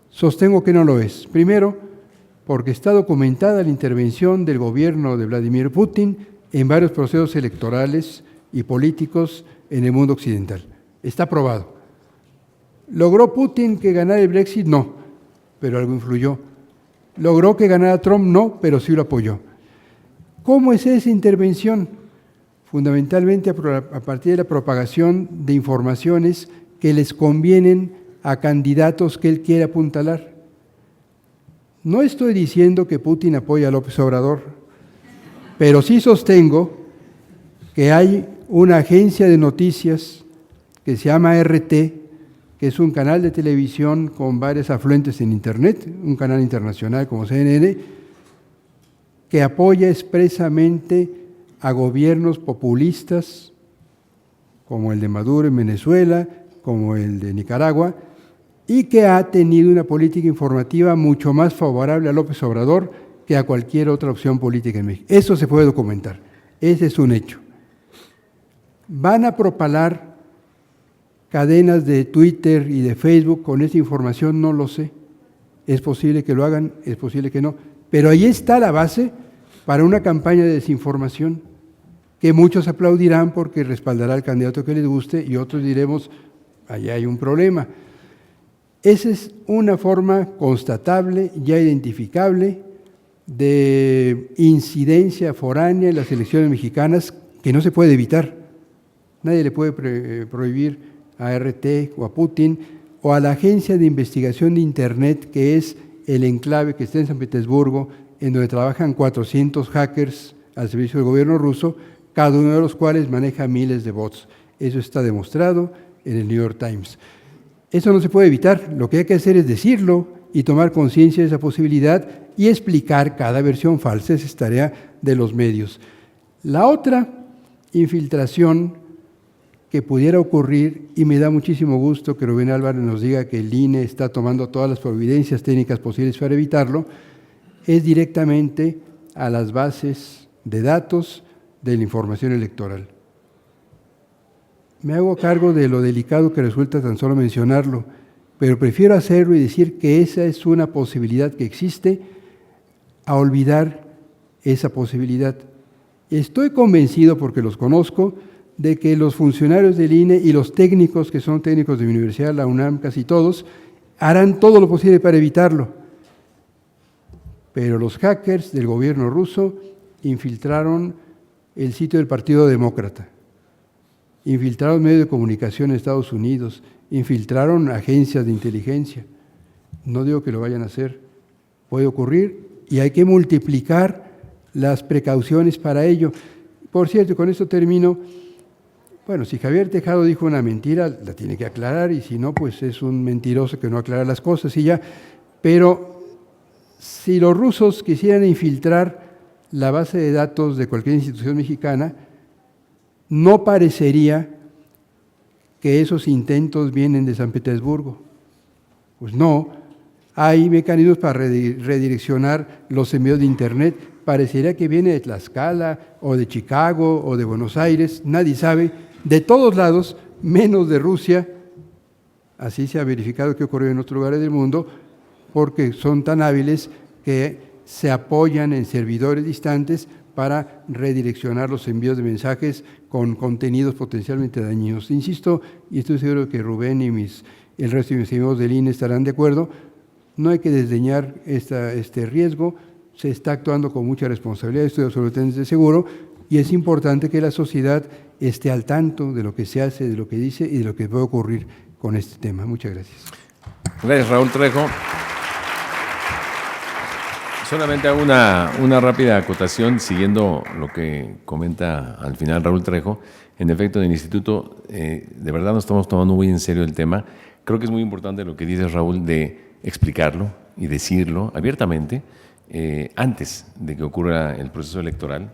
Sostengo que no lo es. Primero, porque está documentada la intervención del gobierno de Vladimir Putin en varios procesos electorales y políticos en el mundo occidental. Está probado. ¿Logró Putin que ganara el Brexit? No, pero algo influyó. ¿Logró que ganara Trump? No, pero sí lo apoyó. ¿Cómo es esa intervención? Fundamentalmente a partir de la propagación de informaciones que les convienen a candidatos que él quiere apuntalar. No estoy diciendo que Putin apoya a López Obrador, pero sí sostengo que hay una agencia de noticias que se llama RT, que es un canal de televisión con varios afluentes en Internet, un canal internacional como CNN, que apoya expresamente a gobiernos populistas, como el de Maduro en Venezuela, como el de Nicaragua, y que ha tenido una política informativa mucho más favorable a López Obrador que a cualquier otra opción política en México. Eso se puede documentar, ese es un hecho. ¿Van a propalar cadenas de Twitter y de Facebook con esa información? No lo sé. Es posible que lo hagan, es posible que no. Pero ahí está la base para una campaña de desinformación que muchos aplaudirán porque respaldará al candidato que les guste y otros diremos, allá hay un problema. Esa es una forma constatable, ya identificable, de incidencia foránea en las elecciones mexicanas que no se puede evitar. Nadie le puede prohibir a RT o a Putin o a la Agencia de Investigación de Internet, que es el enclave que está en San Petersburgo en donde trabajan 400 hackers al servicio del gobierno ruso, cada uno de los cuales maneja miles de bots. Eso está demostrado en el New York Times. Eso no se puede evitar, lo que hay que hacer es decirlo y tomar conciencia de esa posibilidad y explicar cada versión falsa. Esa es tarea de los medios. La otra infiltración que pudiera ocurrir, y me da muchísimo gusto que Rubén Álvarez nos diga que el INE está tomando todas las providencias técnicas posibles para evitarlo, es directamente a las bases de datos de la información electoral. Me hago cargo de lo delicado que resulta tan solo mencionarlo, pero prefiero hacerlo y decir que esa es una posibilidad que existe, a olvidar esa posibilidad. Estoy convencido, porque los conozco, de que los funcionarios del INE y los técnicos, que son técnicos de mi universidad, la UNAM, casi todos, harán todo lo posible para evitarlo. Pero los hackers del gobierno ruso infiltraron el sitio del Partido Demócrata, infiltraron medios de comunicación en Estados Unidos, infiltraron agencias de inteligencia. No digo que lo vayan a hacer, puede ocurrir y hay que multiplicar las precauciones para ello. Por cierto, con esto termino. Bueno, si Javier Tejado dijo una mentira, la tiene que aclarar, y si no, pues es un mentiroso que no aclara las cosas y ya. Pero si los rusos quisieran infiltrar la base de datos de cualquier institución mexicana, no parecería que esos intentos vienen de San Petersburgo. Pues no, hay mecanismos para redireccionar los envíos de Internet. Parecería que viene de Tlaxcala, o de Chicago, o de Buenos Aires, nadie sabe. De todos lados, menos de Rusia. Así se ha verificado que ocurrió en otros lugares del mundo, porque son tan hábiles que se apoyan en servidores distantes para redireccionar los envíos de mensajes con contenidos potencialmente dañinos. Insisto, y estoy seguro que Rubén y el resto de mis amigos del INE estarán de acuerdo, no hay que desdeñar este riesgo, se está actuando con mucha responsabilidad, estoy absolutamente seguro, y es importante que la sociedad esté al tanto de lo que se hace, de lo que dice y de lo que puede ocurrir con este tema. Muchas gracias. Gracias, Raúl Trejo. Solamente hago una rápida acotación, siguiendo lo que comenta al final Raúl Trejo. En efecto, en el instituto, de verdad nos estamos tomando muy en serio el tema. Creo que es muy importante lo que dice Raúl, de explicarlo y decirlo abiertamente antes de que ocurra el proceso electoral.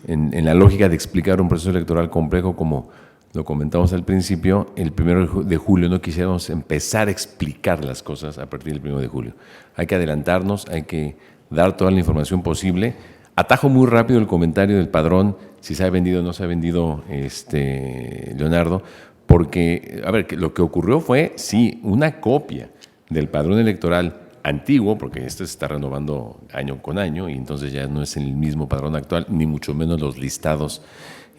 En la lógica de explicar un proceso electoral complejo, como lo comentamos al principio, el 1 de julio no quisiéramos empezar a explicar las cosas a partir del 1 de julio. Hay que adelantarnos, hay que dar toda la información posible. Atajo muy rápido el comentario del padrón, si se ha vendido o no se ha vendido, Leonardo, porque, a ver, lo que ocurrió fue, sí, una copia del padrón electoral antiguo, porque este se está renovando año con año y entonces ya no es el mismo padrón actual, ni mucho menos los listados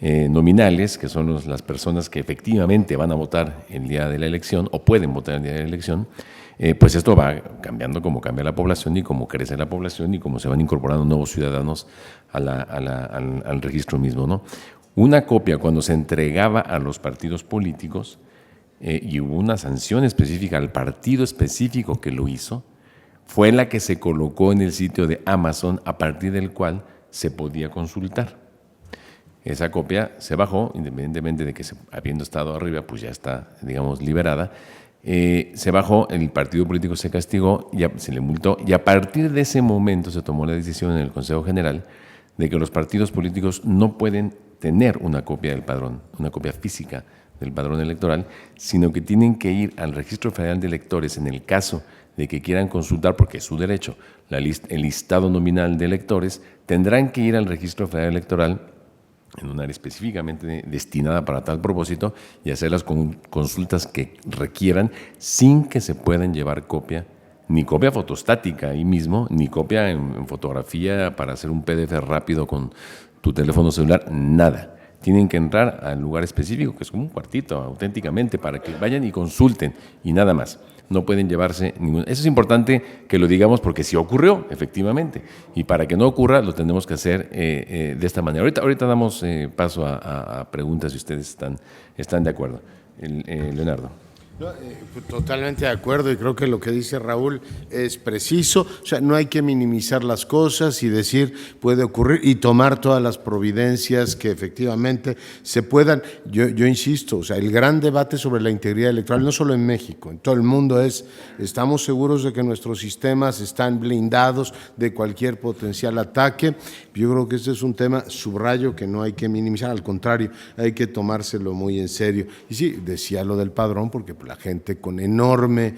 nominales, que son las personas que efectivamente van a votar el día de la elección o pueden votar el día de la elección. Pues esto va cambiando como cambia la población y como crece la población y como se van incorporando nuevos ciudadanos al registro mismo, ¿no? Una copia, cuando se entregaba a los partidos políticos y hubo una sanción específica al partido específico que lo hizo, fue la que se colocó en el sitio de Amazon, a partir del cual se podía consultar. Esa copia se bajó, independientemente de que habiendo estado arriba, pues ya está, digamos, liberada. Se bajó, el partido político se castigó, se le multó, y a partir de ese momento se tomó la decisión en el Consejo General de que los partidos políticos no pueden tener una copia del padrón, una copia física del padrón electoral, sino que tienen que ir al Registro Federal de Electores en el caso de que quieran consultar, porque es su derecho, el listado nominal de electores. Tendrán que ir al Registro Federal Electoral en un área específicamente destinada para tal propósito y hacer las consultas que requieran, sin que se puedan llevar copia, ni copia fotostática ahí mismo, ni copia en fotografía para hacer un PDF rápido con tu teléfono celular, nada. Tienen que entrar al lugar específico, que es como un cuartito, auténticamente, para que vayan y consulten, y nada más. No pueden llevarse ningún... Eso es importante que lo digamos, porque sí ocurrió, efectivamente, y para que no ocurra lo tenemos que hacer de esta manera. Ahorita damos paso a preguntas si ustedes están de acuerdo. Leonardo. Totalmente de acuerdo, y creo que lo que dice Raúl es preciso. O sea, no hay que minimizar las cosas y decir puede ocurrir y tomar todas las providencias que efectivamente se puedan. Yo insisto, o sea, el gran debate sobre la integridad electoral, no solo en México, en todo el mundo es, ¿estamos seguros de que nuestros sistemas están blindados de cualquier potencial ataque? Yo creo que este es un tema, subrayo, que no hay que minimizar, al contrario, hay que tomárselo muy en serio. Y sí, decía lo del padrón, porque la gente con enorme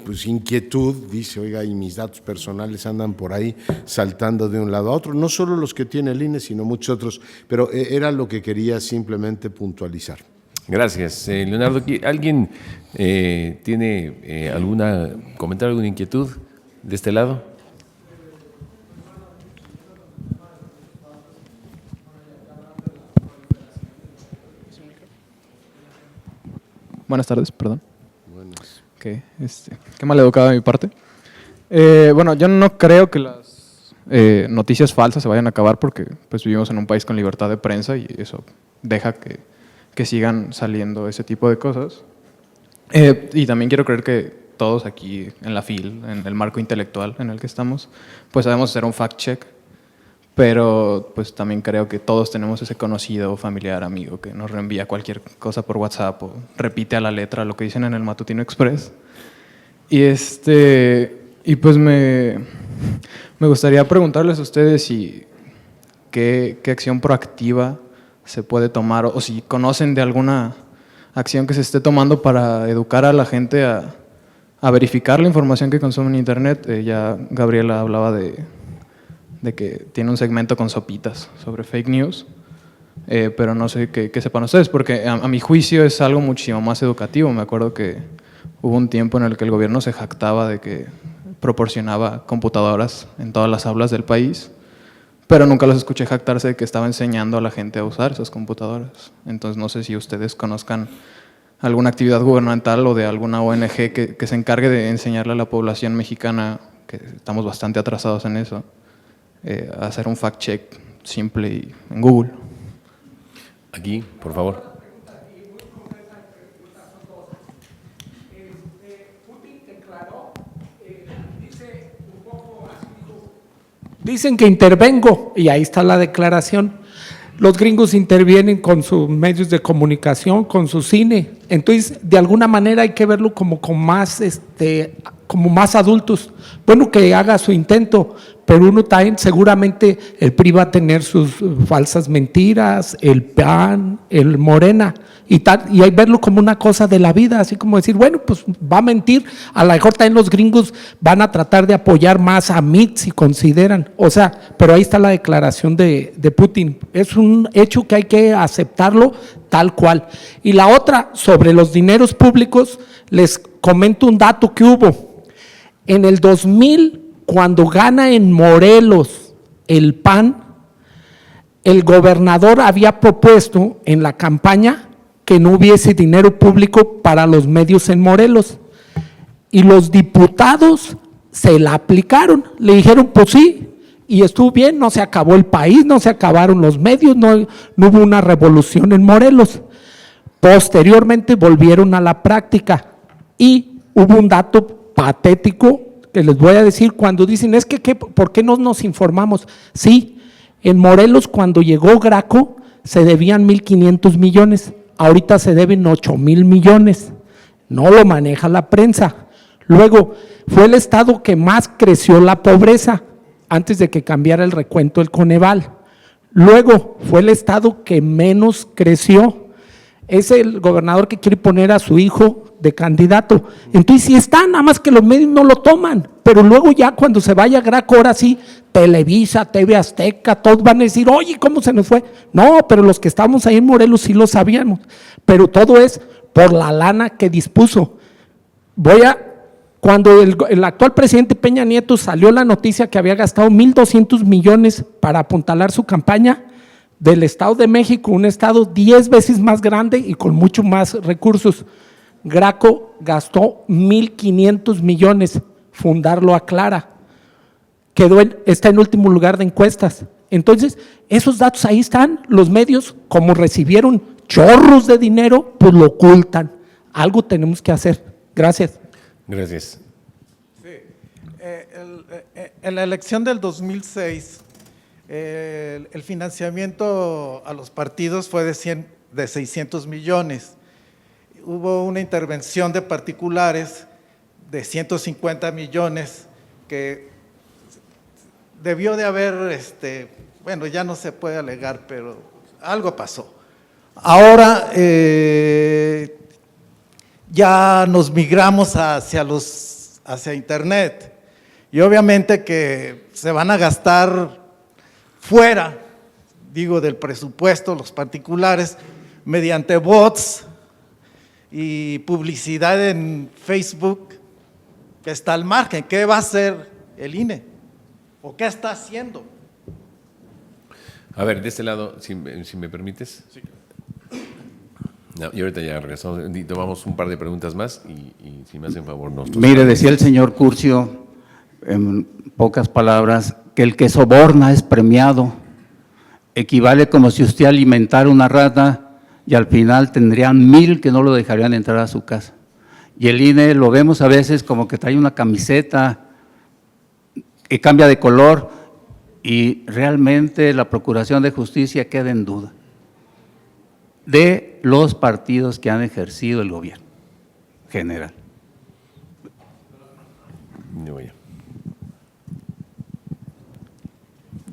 pues inquietud dice, oiga, y mis datos personales andan por ahí saltando de un lado a otro, no solo los que tiene el INE, sino muchos otros, pero era lo que quería simplemente puntualizar. Gracias. Leonardo, ¿alguien tiene alguna comentario, alguna inquietud de este lado? Buenas tardes, perdón. Buenas. Okay, qué mal educado de mi parte. Bueno, yo no creo que las noticias falsas se vayan a acabar porque pues, vivimos en un país con libertad de prensa y eso deja que sigan saliendo ese tipo de cosas. Y también quiero creer que todos aquí en la FIL, en el marco intelectual en el que estamos, pues sabemos hacer un fact-check, pero pues también creo que todos tenemos ese conocido, familiar, amigo que nos reenvía cualquier cosa por WhatsApp o repite a la letra lo que dicen en el Matutino Express. Y pues me gustaría preguntarles a ustedes si qué acción proactiva se puede tomar o si conocen de alguna acción que se esté tomando para educar a la gente a verificar la información que consume en Internet. Ya Gabriela hablaba de que tiene un segmento con sopitas sobre fake news, pero no sé qué sepan ustedes, porque a mi juicio es algo muchísimo más educativo. Me acuerdo que hubo un tiempo en el que el gobierno se jactaba de que proporcionaba computadoras en todas las aulas del país, pero nunca los escuché jactarse de que estaba enseñando a la gente a usar esas computadoras. Entonces no sé si ustedes conozcan alguna actividad gubernamental o de alguna ONG que se encargue de enseñarle a la población mexicana, que estamos bastante atrasados en eso, hacer un fact-check simple y en Google. Aquí, por favor. Dicen que intervengo, y ahí está la declaración. Los gringos intervienen con sus medios de comunicación, con su cine. Entonces, de alguna manera hay que verlo como más adultos. Bueno, que haga su intento, pero uno también, seguramente el PRI va a tener sus falsas mentiras, el PAN, el Morena, y hay verlo como una cosa de la vida, así como decir, bueno, pues va a mentir, a lo mejor también los gringos van a tratar de apoyar más a MIT si consideran, o sea, pero ahí está la declaración de Putin, es un hecho que hay que aceptarlo tal cual. Y la otra, sobre los dineros públicos, les comento un dato que hubo. En el 2000, cuando gana en Morelos el PAN, el gobernador había propuesto en la campaña que no hubiese dinero público para los medios en Morelos. Y los diputados se la aplicaron, le dijeron pues sí, y estuvo bien, no se acabó el país, no se acabaron los medios, no hubo una revolución en Morelos. Posteriormente volvieron a la práctica y hubo un dato patético que les voy a decir cuando dicen, es que ¿por qué no nos informamos? Sí, en Morelos cuando llegó Graco se debían 1,500 millones, ahorita se deben 8,000 millones, no lo maneja la prensa. Luego, fue el estado que más creció la pobreza antes de que cambiara el recuento del Coneval. Luego, fue el estado que menos creció. Es el gobernador que quiere poner a su hijo de candidato. Entonces sí está, nada más que los medios no lo toman, pero luego ya cuando se vaya Graco, ahora sí, Televisa, TV Azteca, todos van a decir, oye, ¿cómo se nos fue? No, pero los que estábamos ahí en Morelos sí lo sabíamos, pero todo es por la lana que dispuso. Cuando el actual presidente Peña Nieto salió la noticia que había gastado 1,200 millones para apuntalar su campaña, del Estado de México, un estado 10 veces más grande y con mucho más recursos. Graco gastó 1,500 millones, fundarlo aclara, está en último lugar de encuestas. Entonces, esos datos ahí están, los medios, como recibieron chorros de dinero, pues lo ocultan. Algo tenemos que hacer. Gracias. Gracias. En la elección del 2006, el financiamiento a los partidos fue de 600 millones. Hubo una intervención de particulares de 150 millones que debió de haber, bueno, ya no se puede alegar, pero algo pasó. Ahora ya nos migramos hacia Internet y obviamente que se van a gastar fuera, digo, del presupuesto los particulares mediante bots y publicidad en Facebook que está al margen. ¿Qué va a hacer el INE? ¿O qué está haciendo? A ver, de este lado, si me permites. Sí. No, y ahorita ya regresamos y tomamos un par de preguntas más y si me hacen favor nos... Mire, decía el señor Curcio, en pocas palabras, que el que soborna es premiado. Equivale como si usted alimentara una rata y al final tendrían 1000 que no lo dejarían entrar a su casa. Y el INE lo vemos a veces como que trae una camiseta que cambia de color y realmente la Procuración de Justicia queda en duda de los partidos que han ejercido el gobierno general. No, vaya.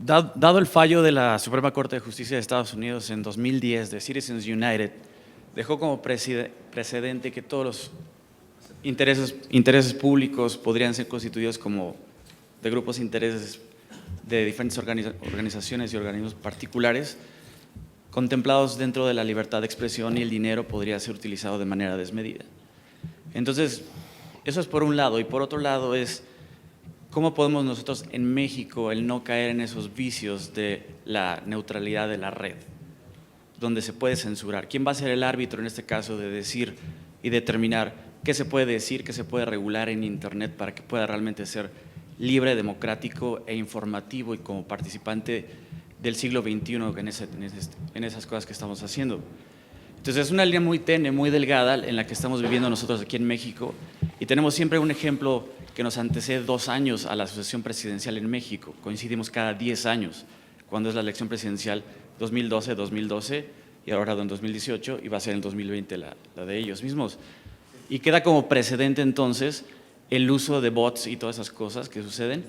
Dado el fallo de la Suprema Corte de Justicia de Estados Unidos en 2010 de Citizens United, dejó como precedente que todos los intereses públicos podrían ser constituidos como de grupos de intereses de diferentes organizaciones y organismos particulares, contemplados dentro de la libertad de expresión, y el dinero podría ser utilizado de manera desmedida. Entonces, eso es por un lado, y por otro lado es cómo podemos nosotros en México el no caer en esos vicios de la neutralidad de la red, donde se puede censurar. ¿Quién va a ser el árbitro en este caso de decir y determinar qué se puede decir, qué se puede regular en Internet para que pueda realmente ser libre, democrático e informativo y como participante del siglo XXI en esas cosas que estamos haciendo? Entonces es una línea muy tenue, muy delgada en la que estamos viviendo nosotros aquí en México, y tenemos siempre un ejemplo que nos antecede 2 años a la sucesión presidencial en México. Coincidimos cada 10 años, cuando es la elección presidencial 2012 y ahora en 2018, y va a ser en 2020 la de ellos mismos. Y queda como precedente entonces el uso de bots y todas esas cosas que suceden.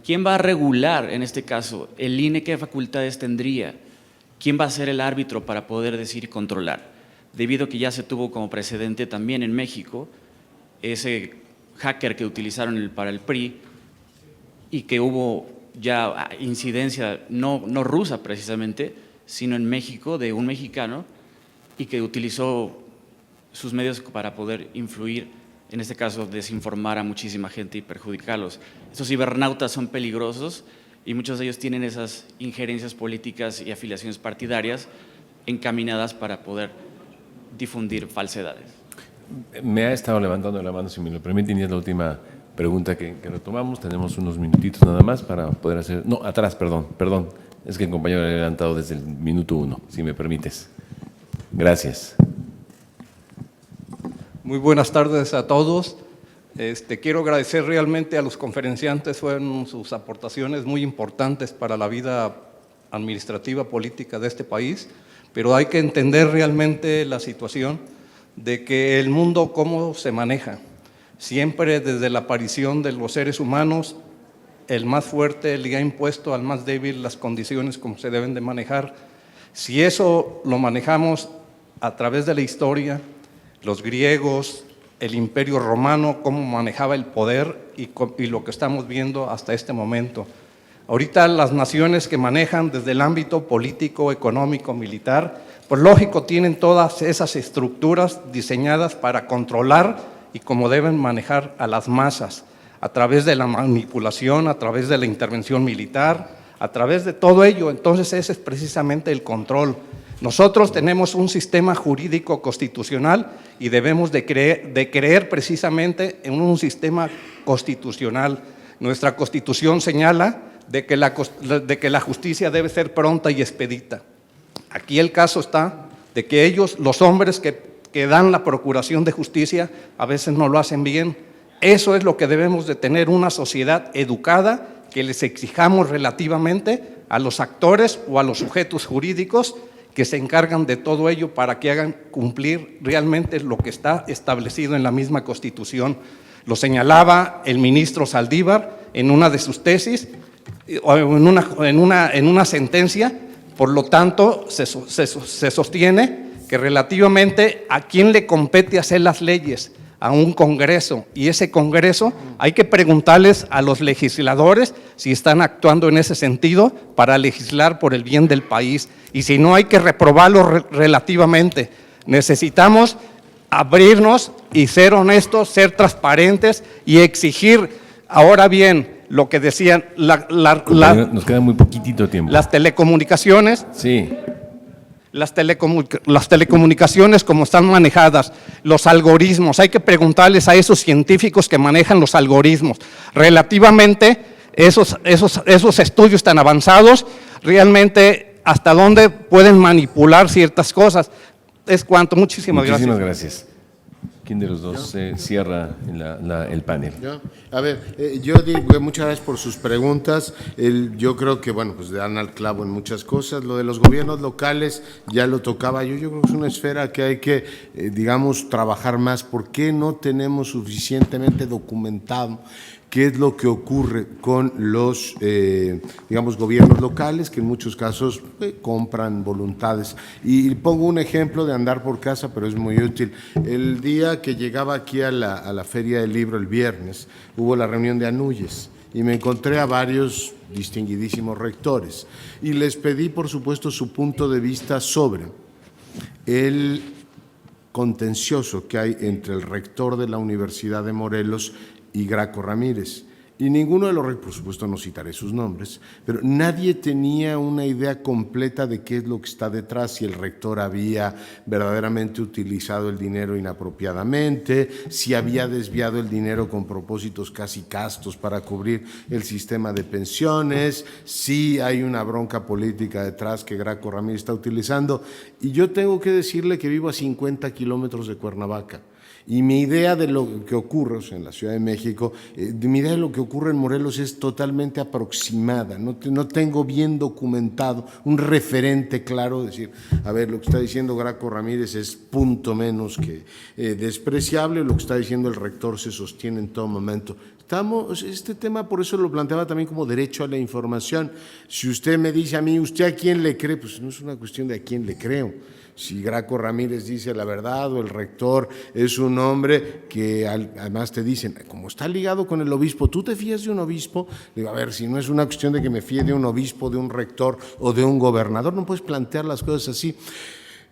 ¿Quién va a regular en este caso? ¿El INE qué facultades tendría? ¿Quién va a ser el árbitro para poder decir y controlar? Debido a que ya se tuvo como precedente también en México ese hacker que utilizaron para el PRI, y que hubo ya incidencia no rusa precisamente, sino en México, de un mexicano, y que utilizó sus medios para poder influir, en este caso desinformar a muchísima gente y perjudicarlos. Estos cibernautas son peligrosos y muchos de ellos tienen esas injerencias políticas y afiliaciones partidarias encaminadas para poder difundir falsedades. Me ha estado levantando la mano, si me lo permiten, y es la última pregunta que retomamos. Tenemos unos minutitos nada más para poder hacer… No, atrás, perdón. Es que el compañero le ha levantado desde el minuto 1, si me permites. Gracias. Muy buenas tardes a todos. Quiero agradecer realmente a los conferenciantes, fueron sus aportaciones muy importantes para la vida administrativa, política de este país, pero hay que entender realmente la situación de que el mundo cómo se maneja. Siempre desde la aparición de los seres humanos, el más fuerte le ha impuesto al más débil las condiciones como se deben de manejar. Si eso lo manejamos a través de la historia, los griegos, el Imperio Romano, cómo manejaba el poder y lo que estamos viendo hasta este momento. Ahorita las naciones que manejan desde el ámbito político, económico, militar, pues lógico, tienen todas esas estructuras diseñadas para controlar y cómo deben manejar a las masas, a través de la manipulación, a través de la intervención militar, a través de todo ello. Entonces ese es precisamente el control. Nosotros tenemos un sistema jurídico constitucional y debemos de creer precisamente en un sistema constitucional. Nuestra Constitución señala de que la justicia debe ser pronta y expedita. Aquí el caso está de que ellos, los hombres que que dan la Procuración de Justicia a veces no lo hacen bien. Eso es lo que debemos de tener, una sociedad educada, que les exijamos relativamente a los actores o a los sujetos jurídicos que se encargan de todo ello para que hagan cumplir realmente lo que está establecido en la misma Constitución. Lo señalaba el ministro Saldívar en una de sus tesis, o en una sentencia. Por lo tanto, se sostiene que relativamente a quién le compete hacer las leyes, a un Congreso, y ese Congreso hay que preguntarles a los legisladores si están actuando en ese sentido para legislar por el bien del país, y si no hay que reprobarlo relativamente. Necesitamos abrirnos y ser honestos, ser transparentes y exigir. Ahora bien, lo que decían, nos queda muy poquitito tiempo. Las telecomunicaciones. Sí. Las telecomunicaciones, como están manejadas, los algoritmos, hay que preguntarles a esos científicos que manejan los algoritmos. Relativamente, esos estudios tan avanzados, realmente, ¿hasta dónde pueden manipular ciertas cosas? Es cuanto. Muchísimas gracias. Muchísimas gracias. ¿Quién de los dos cierra el panel? A ver, yo digo muchas gracias por sus preguntas. Yo creo que, bueno, pues dan al clavo en muchas cosas. Lo de los gobiernos locales ya lo tocaba yo. Yo creo que es una esfera que hay que, digamos, trabajar más. ¿Por qué no tenemos suficientemente documentado qué es lo que ocurre con los, digamos, gobiernos locales, que en muchos casos compran voluntades? Y pongo un ejemplo de andar por casa, pero es muy útil. El día que llegaba aquí a la Feria del Libro, el viernes, hubo la reunión de Anuyes y me encontré a varios distinguidísimos rectores y les pedí, por supuesto, su punto de vista sobre el contencioso que hay entre el rector de la Universidad de Morelos y Graco Ramírez. Y ninguno de los rectores, por supuesto no citaré sus nombres, pero nadie tenía una idea completa de qué es lo que está detrás, si el rector había verdaderamente utilizado el dinero inapropiadamente, si había desviado el dinero con propósitos casi castos para cubrir el sistema de pensiones, si hay una bronca política detrás que Graco Ramírez está utilizando. Y yo tengo que decirle que vivo a 50 kilómetros de Cuernavaca. Y mi idea de lo que ocurre, o sea, en la Ciudad de México, mi idea de lo que ocurre en Morelos es totalmente aproximada, no tengo bien documentado un referente claro, decir, a ver, lo que está diciendo Graco Ramírez es punto menos que despreciable, lo que está diciendo el rector se sostiene en todo momento. Este tema, por eso lo planteaba también como derecho a la información. Si usted me dice a mí, ¿usted a quién le cree? Pues no es una cuestión de a quién le creo. Si Graco Ramírez dice la verdad o el rector es un hombre que además te dicen, como está ligado con el obispo, ¿tú te fías de un obispo? Digo, a ver, si no es una cuestión de que me fíe de un obispo, de un rector o de un gobernador, no puedes plantear las cosas así.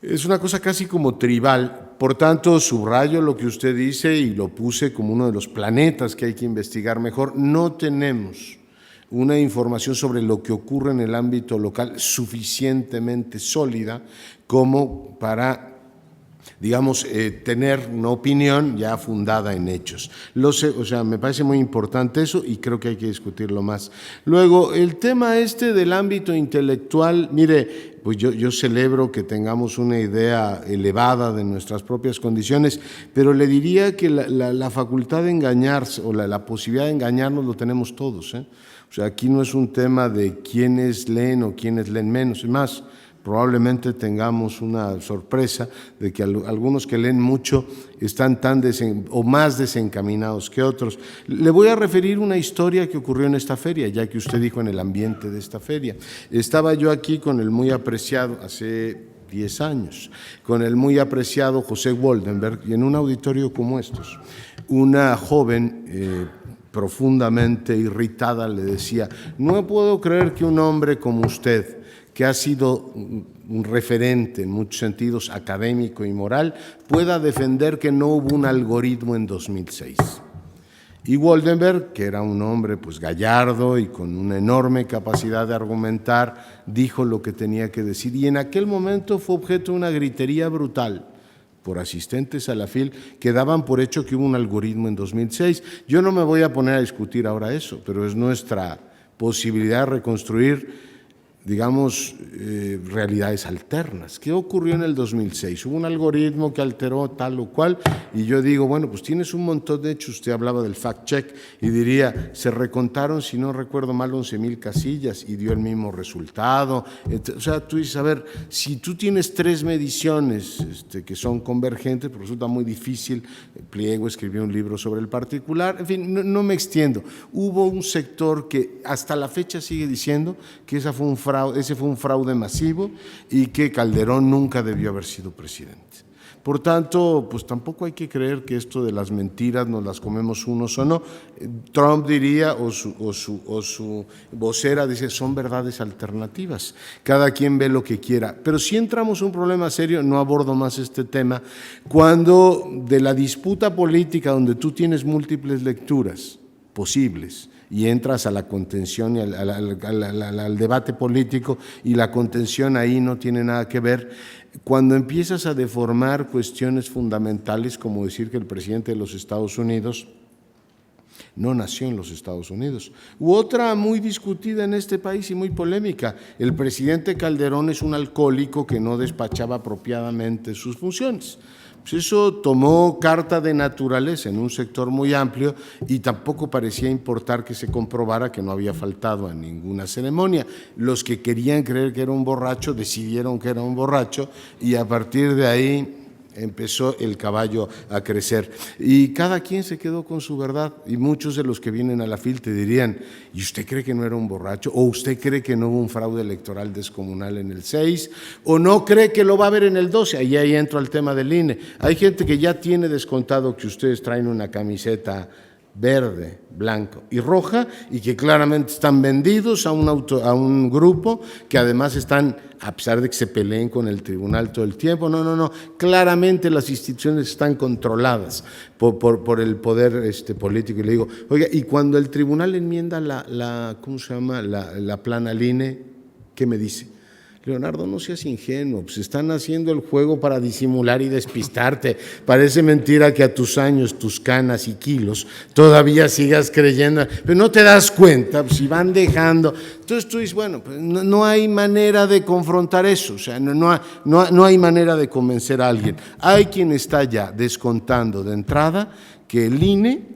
Es una cosa casi como tribal. Por tanto, subrayo lo que usted dice y lo puse como uno de los planetas que hay que investigar mejor. No tenemos una información sobre lo que ocurre en el ámbito local suficientemente sólida como para, digamos, tener una opinión ya fundada en hechos. O sea, me parece muy importante eso y creo que hay que discutirlo más. Luego, el tema del ámbito intelectual, mire, pues yo celebro que tengamos una idea elevada de nuestras propias condiciones, pero le diría que la facultad de engañarse o la posibilidad de engañarnos lo tenemos todos, ¿eh? O sea, aquí no es un tema de quiénes leen o quiénes leen menos, es más, probablemente tengamos una sorpresa de que algunos que leen mucho están más desencaminados que otros. Le voy a referir una historia que ocurrió en esta feria, ya que usted dijo en el ambiente de esta feria. Estaba yo aquí con el muy apreciado, hace 10 años, con el muy apreciado José Woldenberg, y en un auditorio como estos, una joven profundamente irritada le decía, no puedo creer que un hombre como usted, que ha sido un referente en muchos sentidos académico y moral, pueda defender que no hubo un algoritmo en 2006. Y Woldenberg, que era un hombre pues gallardo y con una enorme capacidad de argumentar, dijo lo que tenía que decir, y en aquel momento fue objeto de una gritería brutal por asistentes a la FIL que daban por hecho que hubo un algoritmo en 2006. Yo no me voy a poner a discutir ahora eso, pero es nuestra posibilidad de reconstruir digamos, realidades alternas. ¿Qué ocurrió en el 2006? Hubo un algoritmo que alteró tal o cual, y yo digo, bueno, pues tienes un montón de hechos. Usted hablaba del fact-check y diría, se recontaron, si no recuerdo mal, 11,000 casillas y dio el mismo resultado. O sea, tú dices, a ver, si tú tienes 3 mediciones que son convergentes, pues resulta muy difícil. Pliego escribió un libro sobre el particular, en fin, no me extiendo. Hubo un sector que hasta la fecha sigue diciendo que ese fue un fraude masivo y que Calderón nunca debió haber sido presidente. Por tanto, pues tampoco hay que creer que esto de las mentiras nos las comemos unos o no. Trump diría, o su vocera dice, son verdades alternativas. Cada quien ve lo que quiera. Pero si entramos en un problema serio, no abordo más este tema, cuando de la disputa política donde tú tienes múltiples lecturas posibles, y entras a la contención y al debate político, y la contención ahí no tiene nada que ver, cuando empiezas a deformar cuestiones fundamentales, como decir que el presidente de los Estados Unidos no nació en los Estados Unidos. U otra muy discutida en este país y muy polémica, el presidente Calderón es un alcohólico que no despachaba apropiadamente sus funciones. Pues eso tomó carta de naturaleza en un sector muy amplio y tampoco parecía importar que se comprobara que no había faltado a ninguna ceremonia. Los que querían creer que era un borracho decidieron que era un borracho y a partir de ahí empezó el caballo a crecer. Y cada quien se quedó con su verdad y muchos de los que vienen a la FIL te dirían, ¿y usted cree que no era un borracho? ¿O usted cree que no hubo un fraude electoral descomunal en el 6? ¿O no cree que lo va a haber en el 12? Y ahí entro al tema del INE. Hay gente que ya tiene descontado que ustedes traen una camiseta verde, blanco y roja y que claramente están vendidos a un grupo que además están, a pesar de que se peleen con el tribunal todo el tiempo, no, claramente las instituciones están controladas por el poder político. Y le digo, oiga, y cuando el tribunal enmienda la plana al INE, ¿qué me dice? Leonardo, no seas ingenuo, pues están haciendo el juego para disimular y despistarte. Parece mentira que a tus años, tus canas y kilos todavía sigas creyendo, pero no te das cuenta, pues si van dejando. Entonces tú dices, bueno, pues no hay manera de confrontar eso, o sea, no hay manera de convencer a alguien. Hay quien está ya descontando de entrada que el INE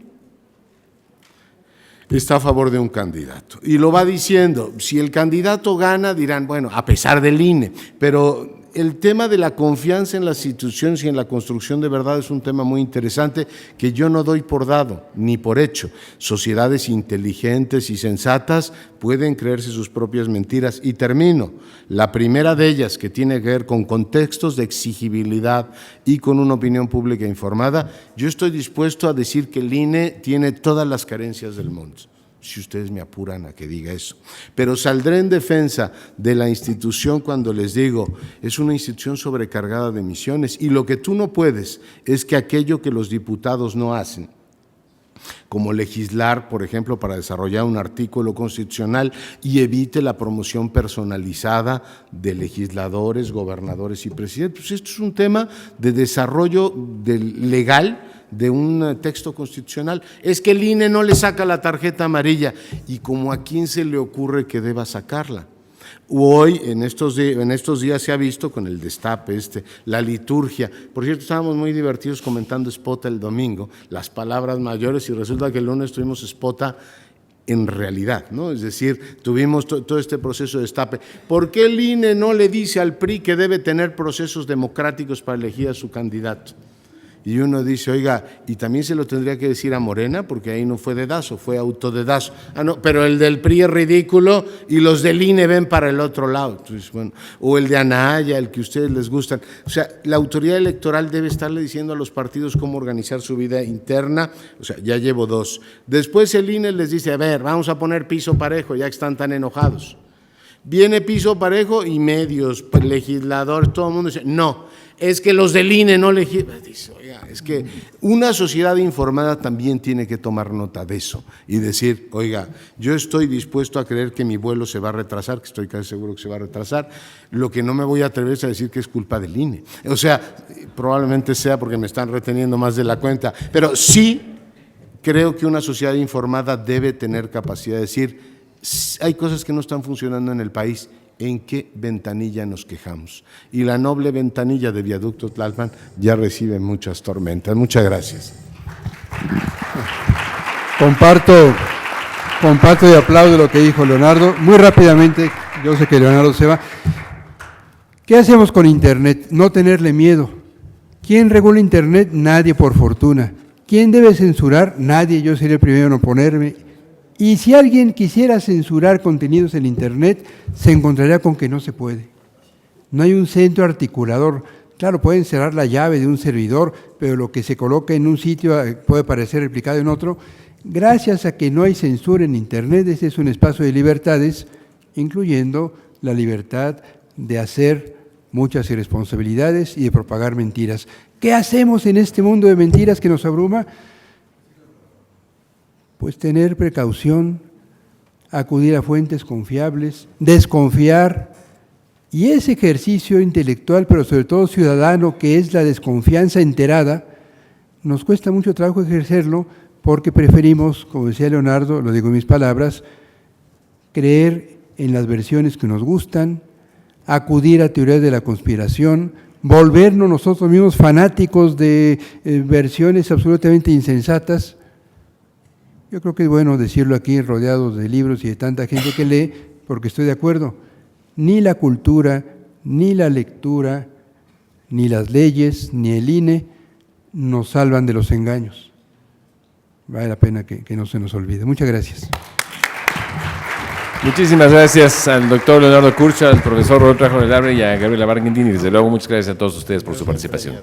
está a favor de un candidato. Y lo va diciendo, si el candidato gana, dirán, bueno, a pesar del INE, pero el tema de la confianza en las instituciones y en la construcción de verdad es un tema muy interesante que yo no doy por dado ni por hecho. Sociedades inteligentes y sensatas pueden creerse sus propias mentiras. Y termino. La primera de ellas, que tiene que ver con contextos de exigibilidad y con una opinión pública informada, yo estoy dispuesto a decir que el INE tiene todas las carencias del mundo, si ustedes me apuran a que diga eso. Pero saldré en defensa de la institución cuando les digo, es una institución sobrecargada de misiones y lo que tú no puedes es que aquello que los diputados no hacen, como legislar, por ejemplo, para desarrollar un artículo constitucional y evite la promoción personalizada de legisladores, gobernadores y presidentes. Pues esto es un tema de desarrollo legal de un texto constitucional. Es que el INE no le saca la tarjeta amarilla y como a quién se le ocurre que deba sacarla. Hoy, en estos días se ha visto con el destape la liturgia. Por cierto, estábamos muy divertidos comentando Spota el domingo, las palabras mayores, y resulta que el lunes tuvimos Spota en realidad, ¿no? Es decir, tuvimos todo este proceso de destape. ¿Por qué el INE no le dice al PRI que debe tener procesos democráticos para elegir a su candidato? Y uno dice, oiga, y también se lo tendría que decir a Morena, porque ahí no fue dedazo, fue autodedazo. Ah, no, pero el del PRI es ridículo y los del INE ven para el otro lado. Entonces, bueno, o el de Anaya, el que a ustedes les gustan. O sea, la autoridad electoral debe estarle diciendo a los partidos cómo organizar su vida interna. O sea, ya llevo 2. Después el INE les dice, a ver, vamos a poner piso parejo, ya que están tan enojados. Viene piso parejo y medios, legisladores, todo el mundo dice, no, es que los del INE no legislan. Dice, oiga, es que una sociedad informada también tiene que tomar nota de eso y decir, oiga, yo estoy dispuesto a creer que mi vuelo se va a retrasar, que estoy casi seguro que se va a retrasar, lo que no me voy a atrever es a decir que es culpa del INE. O sea, probablemente sea porque me están reteniendo más de la cuenta, pero sí creo que una sociedad informada debe tener capacidad de decir, hay cosas que no están funcionando en el país en qué ventanilla nos quejamos. Y la noble ventanilla de Viaducto Tlalpan ya recibe muchas tormentas. Muchas gracias. Comparto y aplaudo lo que dijo Leonardo. Muy rápidamente, yo sé que Leonardo se va. ¿Qué hacemos con Internet? No tenerle miedo. ¿Quién regula Internet? Nadie, por fortuna. ¿Quién debe censurar? Nadie, yo sería el primero en oponerme. Y si alguien quisiera censurar contenidos en Internet, se encontraría con que no se puede. No hay un centro articulador. Claro, pueden cerrar la llave de un servidor, pero lo que se coloca en un sitio puede parecer replicado en otro. Gracias a que no hay censura en Internet, este es un espacio de libertades, incluyendo la libertad de hacer muchas irresponsabilidades y de propagar mentiras. ¿Qué hacemos en este mundo de mentiras que nos abruma? Pues tener precaución, acudir a fuentes confiables, desconfiar, y ese ejercicio intelectual, pero sobre todo ciudadano, que es la desconfianza enterada, nos cuesta mucho trabajo ejercerlo porque preferimos, como decía Leonardo, lo digo en mis palabras, creer en las versiones que nos gustan, acudir a teorías de la conspiración, volvernos nosotros mismos fanáticos de versiones absolutamente insensatas. Yo creo que es bueno decirlo aquí, rodeados de libros y de tanta gente que lee, porque estoy de acuerdo. Ni la cultura, ni la lectura, ni las leyes, ni el INE nos salvan de los engaños. Vale la pena que no se nos olvide. Muchas gracias. Muchísimas gracias al doctor Leonardo Kurtz, al profesor Rodolfo Trejo del Abre y a Gabriela Barkentin, y desde luego muchas gracias a todos ustedes por su participación.